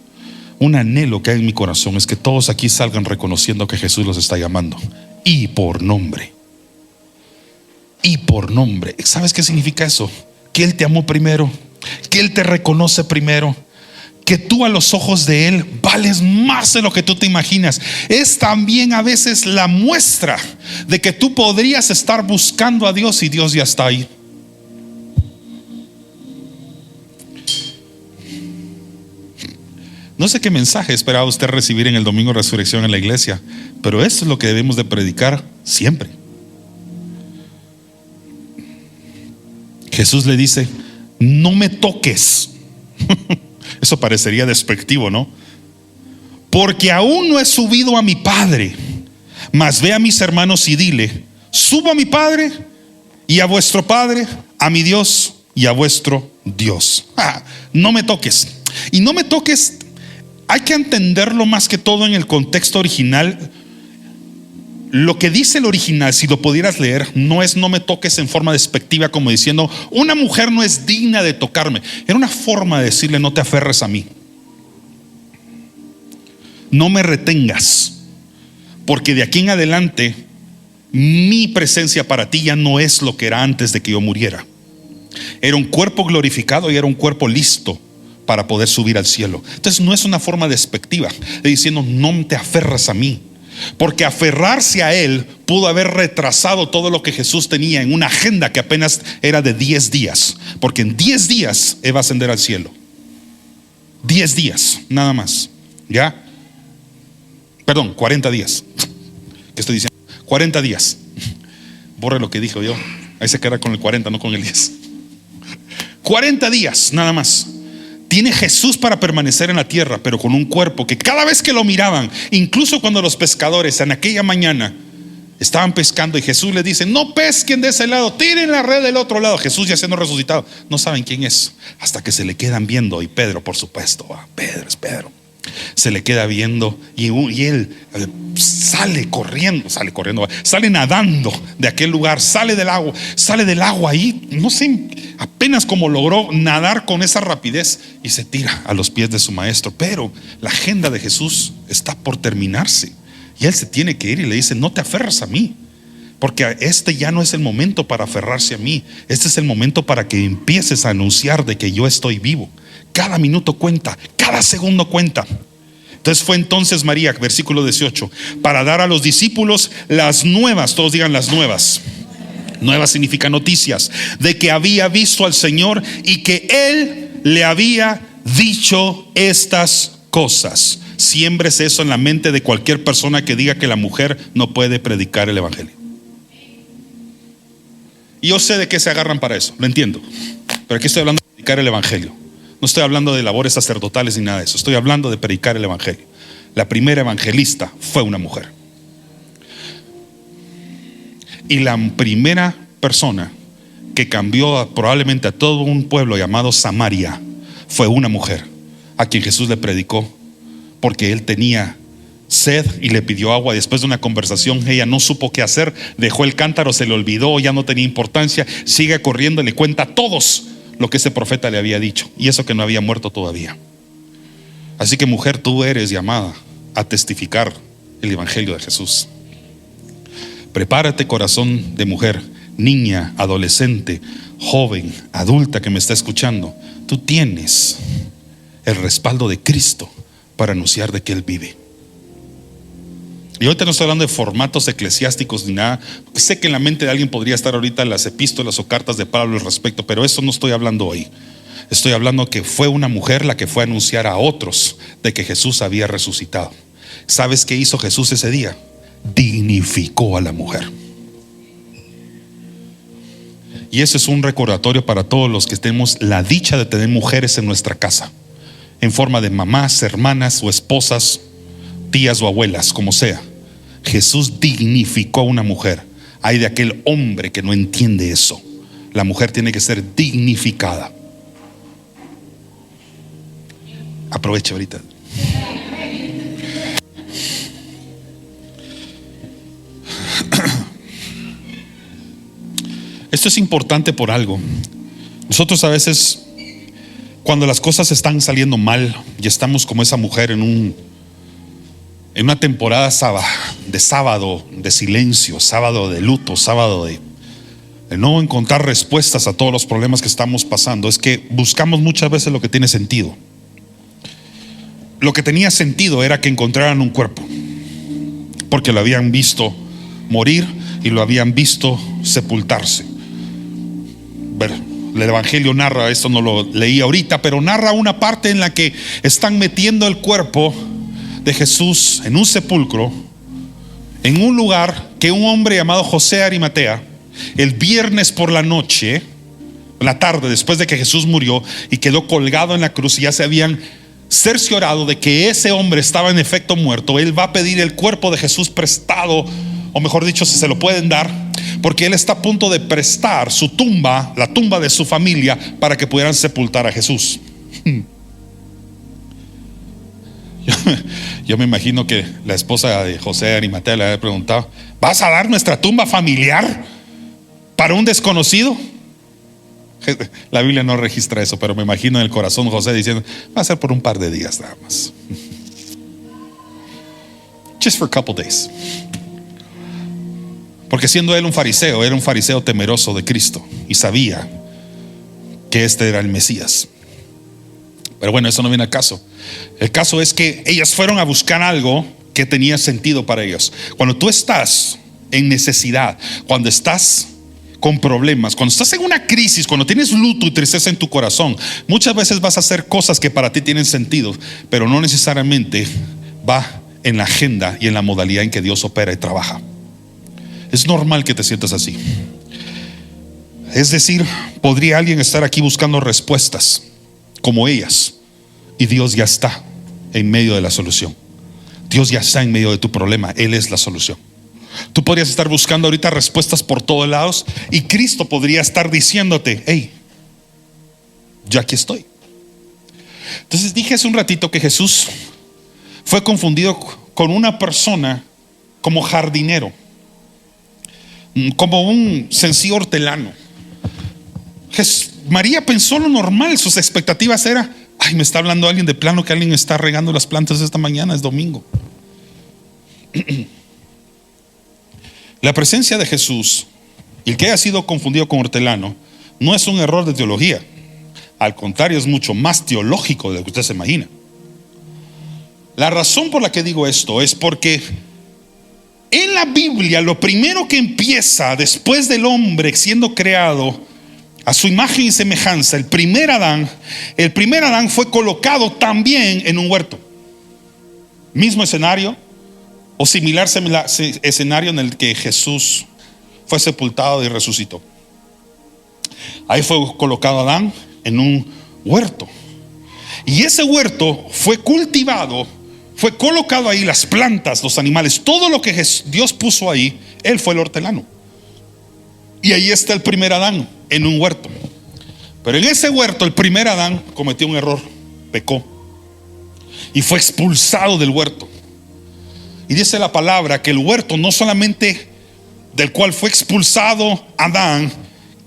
un anhelo que hay en mi corazón es que todos aquí salgan reconociendo que Jesús los está llamando, y por nombre. Y por nombre. ¿Sabes qué significa eso? Que Él te amó primero, que Él te reconoce primero, que tú a los ojos de Él vales más de lo que tú te imaginas. Es también a veces la muestra de que tú podrías estar buscando a Dios y Dios ya está ahí. No sé qué mensaje esperaba usted recibir en el domingo de resurrección en la iglesia, pero esto es lo que debemos de predicar siempre. Jesús le dice: no me toques. Eso parecería despectivo, ¿no? Porque aún no he subido a mi Padre. Mas ve a mis hermanos y dile: subo a mi Padre y a vuestro Padre, a mi Dios y a vuestro Dios. No me toques. Y no me toques, hay que entenderlo más que todo en el contexto original. Lo que dice el original, si lo pudieras leer, no es no me toques en forma despectiva, como diciendo una mujer no es digna de tocarme. Era una forma de decirle no te aferres a mí, no me retengas, porque de aquí en adelante mi presencia para ti ya no es lo que era antes de que yo muriera. Era un cuerpo glorificado y era un cuerpo listo para poder subir al cielo. Entonces no es una forma despectiva de diciendo no te aferras a mí, porque aferrarse a Él pudo haber retrasado todo lo que Jesús tenía en una agenda que apenas era de 10 días, porque en 10 días Él va a ascender al cielo. 10 días, nada más. ¿Ya? Perdón, 40 días. ¿Qué estoy diciendo? 40 días. Borre lo que dijo yo. Ahí se queda con el 40, no con el 10. 40 días, nada más. Tiene Jesús para permanecer en la tierra, pero con un cuerpo que cada vez que lo miraban, incluso cuando los pescadores en aquella mañana estaban pescando y Jesús les dice no pesquen de ese lado, tiren la red del otro lado, Jesús ya siendo resucitado, no saben quién es, hasta que se le quedan viendo. Y Pedro, por supuesto, Pedro es Pedro, se le queda viendo y él sale corriendo, sale nadando de aquel lugar, sale del agua ahí, no sé, apenas como logró nadar con esa rapidez y se tira a los pies de su maestro. Pero la agenda de Jesús está por terminarse y él se tiene que ir y le dice no te aferres a mí, porque este ya no es el momento para aferrarse a mí, este es el momento para que empieces a anunciar de que yo estoy vivo. Cada minuto cuenta, cada segundo cuenta. Entonces fue entonces María, versículo 18, para dar a los discípulos las nuevas, todos digan las nuevas. Nuevas significa noticias, de que había visto al Señor y que Él le había dicho estas cosas. Siémbrese eso en la mente de cualquier persona que diga que la mujer no puede predicar el evangelio. Y yo sé de qué se agarran para eso, lo entiendo, pero aquí estoy hablando de predicar el evangelio. No estoy hablando de labores sacerdotales ni nada de eso. Estoy hablando de predicar el evangelio. La primera evangelista fue una mujer. Y la primera persona que cambió probablemente a todo un pueblo llamado Samaria fue una mujer a quien Jesús le predicó, porque él tenía sed y le pidió agua. Después de una conversación, ella no supo qué hacer, dejó el cántaro, se le olvidó, ya no tenía importancia, sigue corriendo y le cuenta a todos lo que ese profeta le había dicho, y eso que no había muerto todavía. Así que mujer, tú eres llamada a testificar el evangelio de Jesús. Prepárate, corazón de mujer, niña, adolescente, joven, adulta que me está escuchando. Tú tienes el respaldo de Cristo para anunciar de que Él vive. Y ahorita no estoy hablando de formatos eclesiásticos ni nada, porque sé que en la mente de alguien podría estar ahorita las epístolas o cartas de Pablo al respecto, pero eso no estoy hablando hoy. Estoy hablando que fue una mujer la que fue a anunciar a otros de que Jesús había resucitado. ¿Sabes qué hizo Jesús ese día? Dignificó a la mujer. Y ese es un recordatorio para todos los que tenemos la dicha de tener mujeres en nuestra casa, en forma de mamás, hermanas o esposas, tías o abuelas, como sea. Jesús dignificó a una mujer. Hay de aquel hombre que no entiende eso. La mujer tiene que ser dignificada. Aproveche ahorita. Esto es importante por algo. Nosotros a veces, cuando las cosas están saliendo mal y estamos como esa mujer en una temporada de sábado de silencio, sábado de luto, sábado de no encontrar respuestas a todos los problemas que estamos pasando, es que buscamos muchas veces lo que tiene sentido. Lo que tenía sentido era que encontraran un cuerpo, porque lo habían visto morir y lo habían visto sepultarse. El evangelio narra, esto no lo leí ahorita, pero narra una parte en la que están metiendo el cuerpo de Jesús en un sepulcro, en un lugar que un hombre llamado José de Arimatea, el viernes por la noche, la tarde después de que Jesús murió y quedó colgado en la cruz, y ya se habían cerciorado de que ese hombre estaba en efecto muerto, él va a pedir el cuerpo de Jesús prestado, o mejor dicho, si se lo pueden dar, porque él está a punto de prestar su tumba, la tumba de su familia, para que pudieran sepultar a Jesús. Yo me imagino que la esposa de José de Arimatea le había preguntado: ¿vas a dar nuestra tumba familiar para un desconocido? La Biblia no registra eso, pero me imagino en el corazón José diciendo: va a ser por un par de días nada más. Just for a couple days. Porque siendo él un fariseo, era un fariseo temeroso de Cristo y sabía que este era el Mesías. Pero bueno, eso no viene al caso. El caso es que ellas fueron a buscar algo que tenía sentido para ellos. Cuando tú estás en necesidad, cuando estás con problemas, cuando estás en una crisis, cuando tienes luto y tristeza en tu corazón, muchas veces vas a hacer cosas que para ti tienen sentido, pero no necesariamente va en la agenda y en la modalidad en que Dios opera y trabaja. Es normal que te sientas así. Es decir, podría alguien estar aquí buscando respuestas como ellas, y Dios ya está en medio de la solución. Dios ya está en medio de tu problema. Él es la solución. Tú podrías estar buscando ahorita respuestas por todos lados, y Cristo podría estar diciéndote: hey, ya aquí estoy. Entonces dije hace un ratito que Jesús fue confundido con una persona como jardinero, como un sencillo hortelano. María pensó lo normal. Sus expectativas era: ay, me está hablando alguien de plano que alguien está regando las plantas esta mañana, es domingo. La presencia de Jesús y el que haya sido confundido con hortelano no es un error de teología. Al contrario, es mucho más teológico de lo que usted se imagina. La razón por la que digo esto es porque en la Biblia lo primero que empieza después del hombre siendo creado a su imagen y semejanza, el primer Adán fue colocado también en un huerto. Mismo escenario o similar escenario en el que Jesús fue sepultado y resucitó. Ahí fue colocado Adán en un huerto, y ese huerto fue cultivado, fue colocado ahí, las plantas, los animales, todo lo que Dios puso ahí. Él fue el hortelano, y ahí está el primer Adán en un huerto. Pero en ese huerto el primer Adán cometió un error, pecó y fue expulsado del huerto. Y dice la palabra que el huerto, no solamente del cual fue expulsado Adán,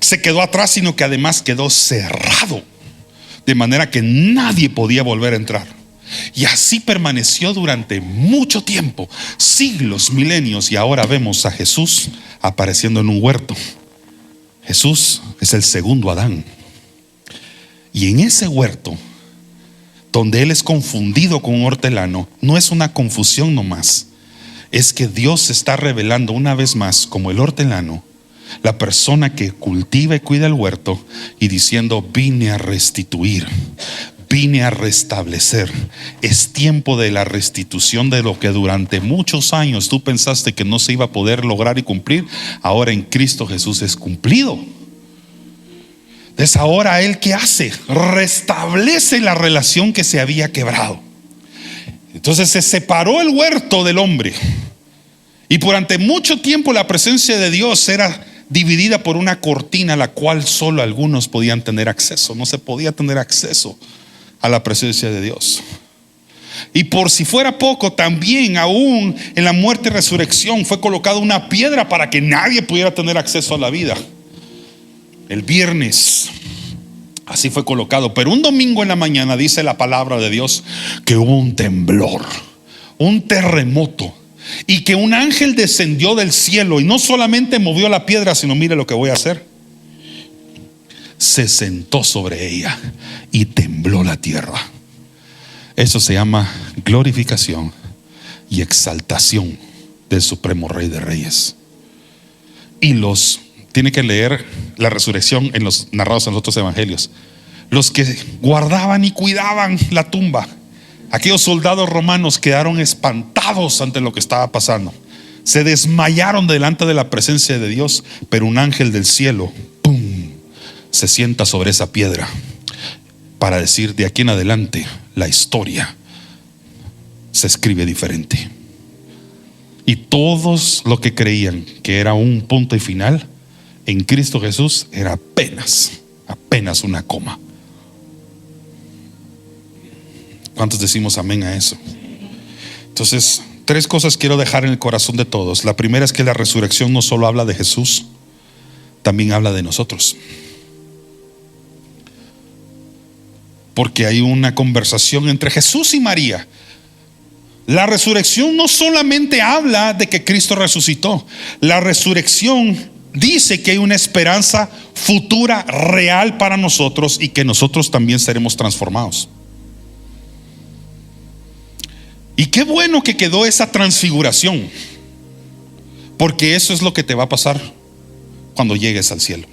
se quedó atrás, sino que además quedó cerrado, de manera que nadie podía volver a entrar. Y así permaneció durante mucho tiempo, siglos, milenios, y ahora vemos a Jesús apareciendo en un huerto. Jesús es el segundo Adán, y en ese huerto donde él es confundido con un hortelano, no es una confusión nomás, es que Dios se está revelando una vez más como el hortelano, la persona que cultiva y cuida el huerto, y diciendo: vine a restituir, vine a restablecer. Es tiempo de la restitución de lo que durante muchos años tú pensaste que no se iba a poder lograr y cumplir. Ahora en Cristo Jesús es cumplido. Entonces ahora Él, ¿qué hace? Restablece la relación que se había quebrado. Entonces se separó el huerto del hombre, y durante mucho tiempo la presencia de Dios era dividida por una cortina a la cual solo algunos podían tener acceso. No se podía tener acceso a la presencia de Dios. Y por si fuera poco, también aún en la muerte y resurrección fue colocada una piedra para que nadie pudiera tener acceso a la vida. El viernes así fue colocado, pero un domingo en la mañana dice la palabra de Dios que hubo un temblor, un terremoto, y que un ángel descendió del cielo y no solamente movió la piedra, sino, mire lo que voy a hacer, se sentó sobre ella y tembló la tierra. Eso se llama glorificación y exaltación del Supremo Rey de Reyes. Y tiene que leer la resurrección en los narrados en los otros evangelios. Los que guardaban y cuidaban la tumba, aquellos soldados romanos, quedaron espantados ante lo que estaba pasando. Se desmayaron delante de la presencia de Dios, pero un ángel del cielo, ¡pum!, se sienta sobre esa piedra para decir: de aquí en adelante la historia se escribe diferente. Y todos los que creían que era un punto y final en Cristo Jesús era apenas una coma. ¿Cuántos decimos amén a eso? Entonces, 3 cosas quiero dejar en el corazón de todos. La primera es que la resurrección no solo habla de Jesús, también habla de nosotros. Porque hay una conversación entre Jesús y María. La resurrección no solamente habla de que Cristo resucitó. La resurrección dice que hay una esperanza futura real para nosotros y que nosotros también seremos transformados. Y qué bueno que quedó esa transfiguración, porque eso es lo que te va a pasar cuando llegues al cielo.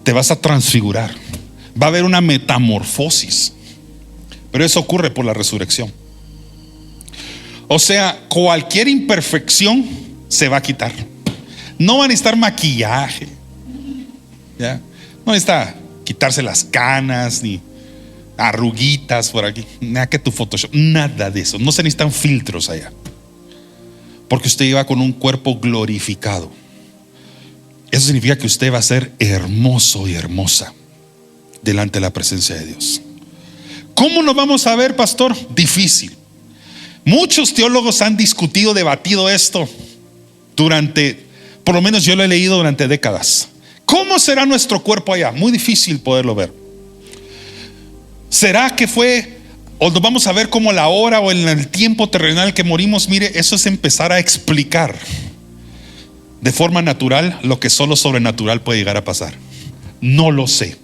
Te vas a transfigurar. Va a haber una metamorfosis, pero eso ocurre por la resurrección. O sea, cualquier imperfección se va a quitar. No va a necesitar maquillaje, ¿ya? No necesita quitarse las canas ni arruguitas por aquí, nada que tu Photoshop, nada de eso. No se necesitan filtros allá, porque usted iba con un cuerpo glorificado. Eso significa que usted va a ser hermoso y hermosa delante de la presencia de Dios. ¿Cómo nos vamos a ver, pastor? Difícil. Muchos teólogos han discutido, debatido esto por lo menos yo lo he leído durante décadas. ¿Cómo será nuestro cuerpo allá? Muy difícil poderlo ver. ¿Será que o nos vamos a ver como la hora o en el tiempo terrenal que morimos? Mire, eso es empezar a explicar de forma natural lo que solo sobrenatural puede llegar a pasar. No lo sé.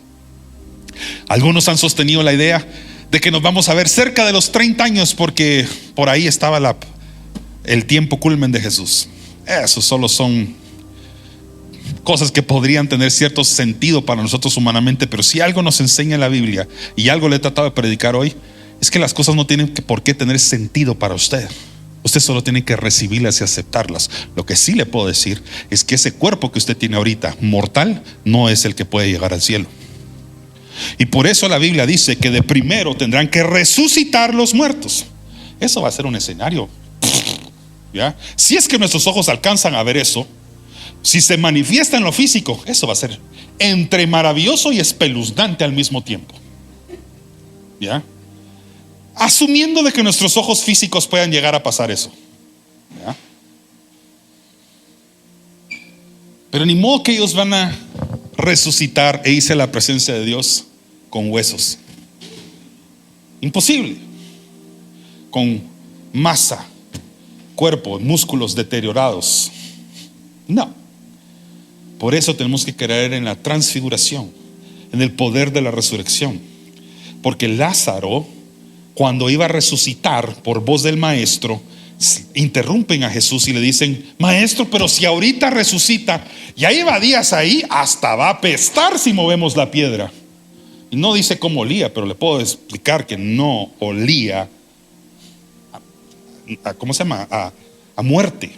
Algunos han sostenido la idea de que nos vamos a ver cerca de los 30 años porque por ahí estaba el tiempo culmen de Jesús. Eso solo son cosas que podrían tener cierto sentido para nosotros humanamente, pero si algo nos enseña la Biblia, y algo le he tratado de predicar hoy, es que las cosas no tienen por qué tener sentido para usted. Usted solo tiene que recibirlas y aceptarlas. Lo que sí le puedo decir es que ese cuerpo que usted tiene ahorita, mortal, no es el que puede llegar al cielo. Y por eso la Biblia dice que de primero tendrán que resucitar los muertos. Eso va a ser un escenario, ¿ya? Si es que nuestros ojos alcanzan a ver eso, si se manifiesta en lo físico, eso va a ser entre maravilloso y espeluznante al mismo tiempo, ¿ya? Asumiendo de que nuestros ojos físicos puedan llegar a pasar eso, ¿ya? Pero ni modo que ellos van a resucitar e irse a la presencia de Dios con huesos. Imposible. Con masa, cuerpo, músculos deteriorados. No. Por eso tenemos que creer en la transfiguración, en el poder de la resurrección. Porque Lázaro, cuando iba a resucitar por voz del maestro, interrumpen a Jesús y le dicen: maestro, pero si ahorita resucita, ya lleva días ahí, hasta va a apestar si movemos la piedra. Y no dice cómo olía, pero le puedo explicar que no olía ¿cómo se llama? A muerte.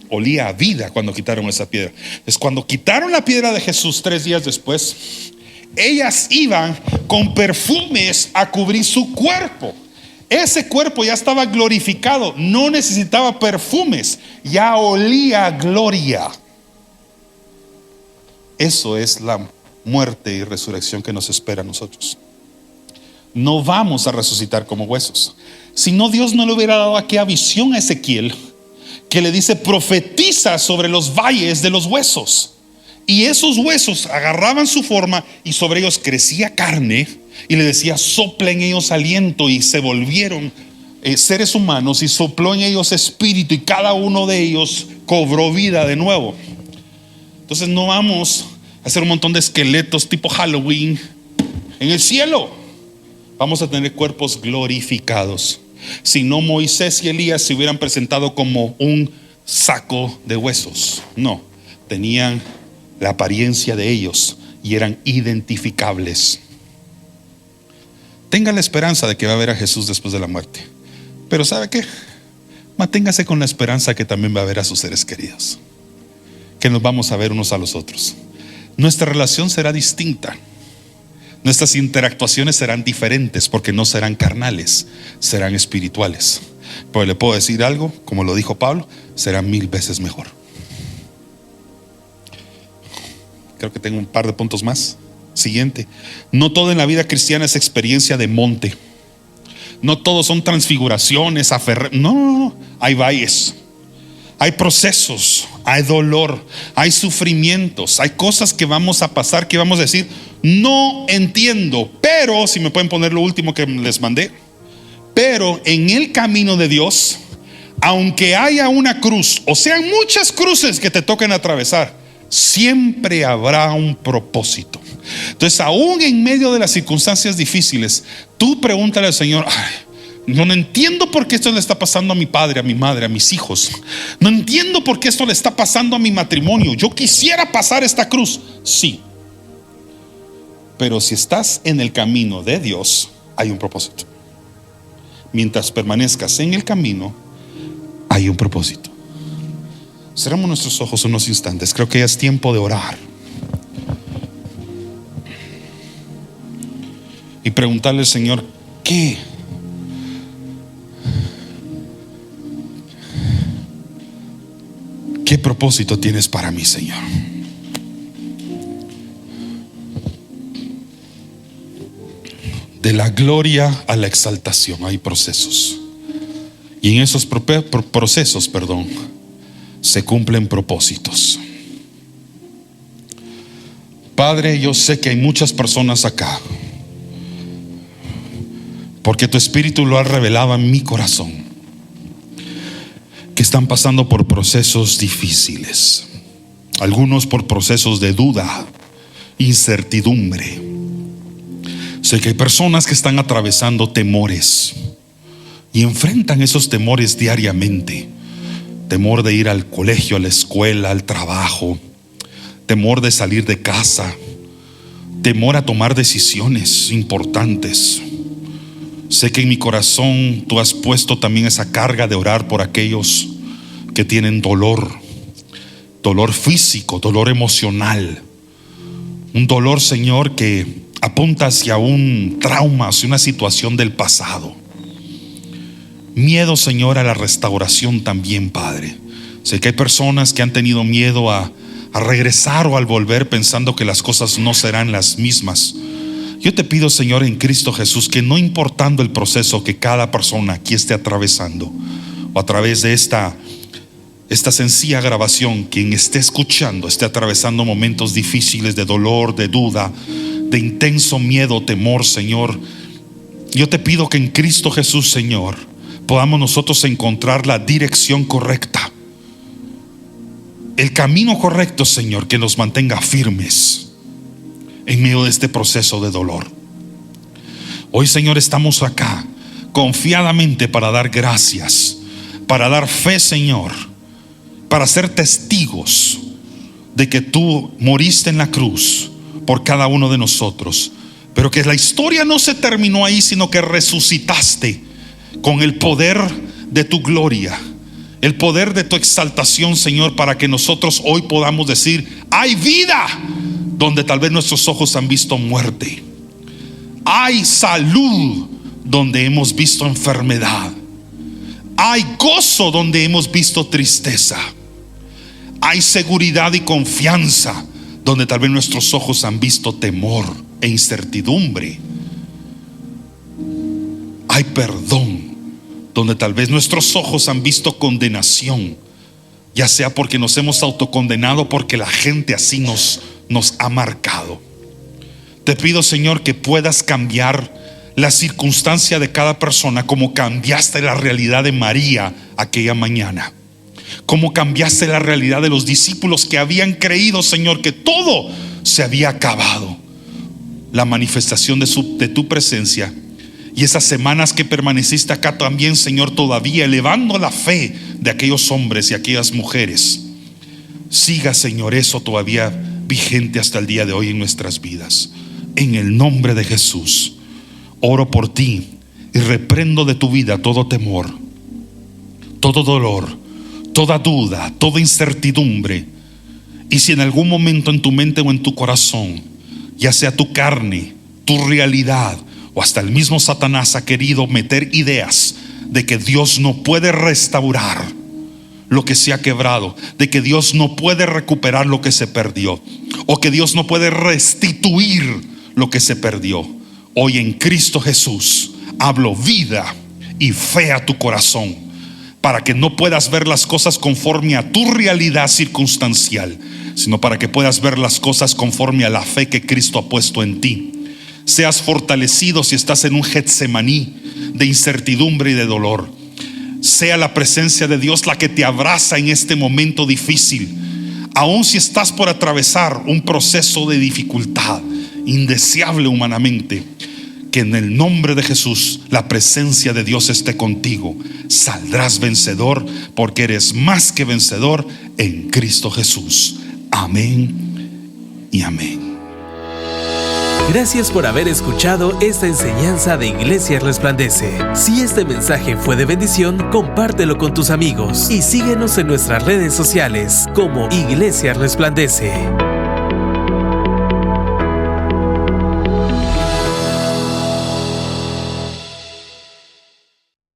Olía a vida cuando quitaron esa piedra. Es cuando quitaron la piedra de Jesús 3 días después, ellas iban con perfumes a cubrir su cuerpo. Ese cuerpo ya estaba glorificado, no necesitaba perfumes, ya olía a gloria. Eso es la muerte y resurrección que nos espera a nosotros. No vamos a resucitar como huesos. Si no, Dios no le hubiera dado aquella visión a Ezequiel que le dice: profetiza sobre los valles de los huesos. Y esos huesos agarraban su forma y sobre ellos crecía carne, y le decía: sopla en ellos aliento, y se volvieron seres humanos, y sopló en ellos espíritu, y cada uno de ellos cobró vida de nuevo. Entonces no vamos a hacer un montón de esqueletos tipo Halloween en el cielo. Vamos a tener cuerpos glorificados. Si no, Moisés y Elías se hubieran presentado como un saco de huesos. No, tenían la apariencia de ellos y eran identificables. Tenga la esperanza de que va a ver a Jesús después de la muerte. Pero ¿sabe qué? Manténgase con la esperanza que también va a ver a sus seres queridos, que nos vamos a ver unos a los otros. Nuestra relación será distinta. Nuestras interactuaciones serán diferentes, porque no serán carnales, serán espirituales. Pero le puedo decir algo, como lo dijo Pablo, será 1000 veces mejor. Creo que tengo un par de puntos más. Siguiente: no todo en la vida cristiana es experiencia de monte. No todo son transfiguraciones, no, hay valles, hay procesos, hay dolor, hay sufrimientos, hay cosas que vamos a pasar, que vamos a decir, no entiendo, pero, si me pueden poner lo último que les mandé, pero en el camino de Dios, aunque haya una cruz, o sean muchas cruces que te toquen atravesar, siempre habrá un propósito. Entonces, aún en medio de las circunstancias difíciles, tú pregúntale al Señor: no entiendo por qué esto le está pasando a mi padre, a mi madre, a mis hijos. No entiendo por qué esto le está pasando a mi matrimonio. Yo quisiera pasar esta cruz. Sí, pero si estás en el camino de Dios, hay un propósito. Mientras permanezcas en el camino, hay un propósito. Cerramos nuestros ojos unos instantes. Creo que ya es tiempo de orar y preguntarle al Señor: ¿qué propósito tienes para mí, Señor? De la gloria a la exaltación hay procesos, y en esos procesos, se cumplen propósitos. Padre, yo sé que hay muchas personas acá, porque tu Espíritu lo ha revelado en mi corazón, que están pasando por procesos difíciles. Algunos por procesos de duda, incertidumbre. Sé que hay personas que están atravesando temores y enfrentan esos temores diariamente. Temor de ir al colegio, a la escuela, al trabajo. Temor de salir de casa. Temor a tomar decisiones importantes. Sé que en mi corazón tú has puesto también esa carga de orar por aquellos que tienen dolor físico, dolor emocional, un dolor, Señor, que apunta hacia un trauma, hacia una situación del pasado. Miedo, Señor, a la restauración también, Padre. Sé que hay personas que han tenido miedo a regresar o al volver, pensando que las cosas no serán las mismas. Yo te pido, Señor, en Cristo Jesús, que no importando el proceso que cada persona aquí esté atravesando, o a través de esta sencilla grabación, quien esté escuchando esté atravesando momentos difíciles de dolor, de duda, de intenso miedo, temor, Señor, yo te pido que en Cristo Jesús, Señor, podamos nosotros encontrar la dirección correcta, el camino correcto, Señor, que nos mantenga firmes en medio de este proceso de dolor. Hoy, Señor, estamos acá confiadamente para dar gracias, para dar fe, Señor, para ser testigos de que tú moriste en la cruz por cada uno de nosotros, pero que la historia no se terminó ahí, sino que resucitaste con el poder de tu gloria, el poder de tu exaltación, Señor, para que nosotros hoy podamos decir: hay vida donde tal vez nuestros ojos han visto muerte, hay salud donde hemos visto enfermedad, hay gozo donde hemos visto tristeza, hay seguridad y confianza donde tal vez nuestros ojos han visto temor e incertidumbre, hay perdón donde tal vez nuestros ojos han visto condenación, ya sea porque nos hemos autocondenado, porque la gente así nos ha marcado. Te pido, Señor, que puedas cambiar la circunstancia de cada persona, como cambiaste la realidad de María aquella mañana, como cambiaste la realidad de los discípulos que habían creído, Señor, que todo se había acabado. La manifestación de tu presencia, y esas semanas que permaneciste acá también, Señor, todavía elevando la fe de aquellos hombres y aquellas mujeres, siga, Señor, eso todavía vigente hasta el día de hoy en nuestras vidas. En el nombre de Jesús oro por ti y reprendo de tu vida todo temor, todo dolor, toda duda, toda incertidumbre. Y si en algún momento en tu mente o en tu corazón, ya sea tu carne, tu realidad, o hasta el mismo Satanás ha querido meter ideas de que Dios no puede restaurar lo que se ha quebrado, de que Dios no puede recuperar lo que se perdió, o que Dios no puede restituir lo que se perdió. Hoy en Cristo Jesús hablo vida y fe a tu corazón, para que no puedas ver las cosas conforme a tu realidad circunstancial, sino para que puedas ver las cosas conforme a la fe que Cristo ha puesto en ti. Seas fortalecido si estás en un Getsemaní de incertidumbre y de dolor. Sea la presencia de Dios la que te abraza en este momento difícil, aun si estás por atravesar un proceso de dificultad indeseable humanamente. Que en el nombre de Jesús la presencia de Dios esté contigo. Saldrás vencedor, porque eres más que vencedor en Cristo Jesús. Amén y amén. Gracias por haber escuchado esta enseñanza de Iglesia Resplandece. Si este mensaje fue de bendición, compártelo con tus amigos y síguenos en nuestras redes sociales como Iglesia Resplandece.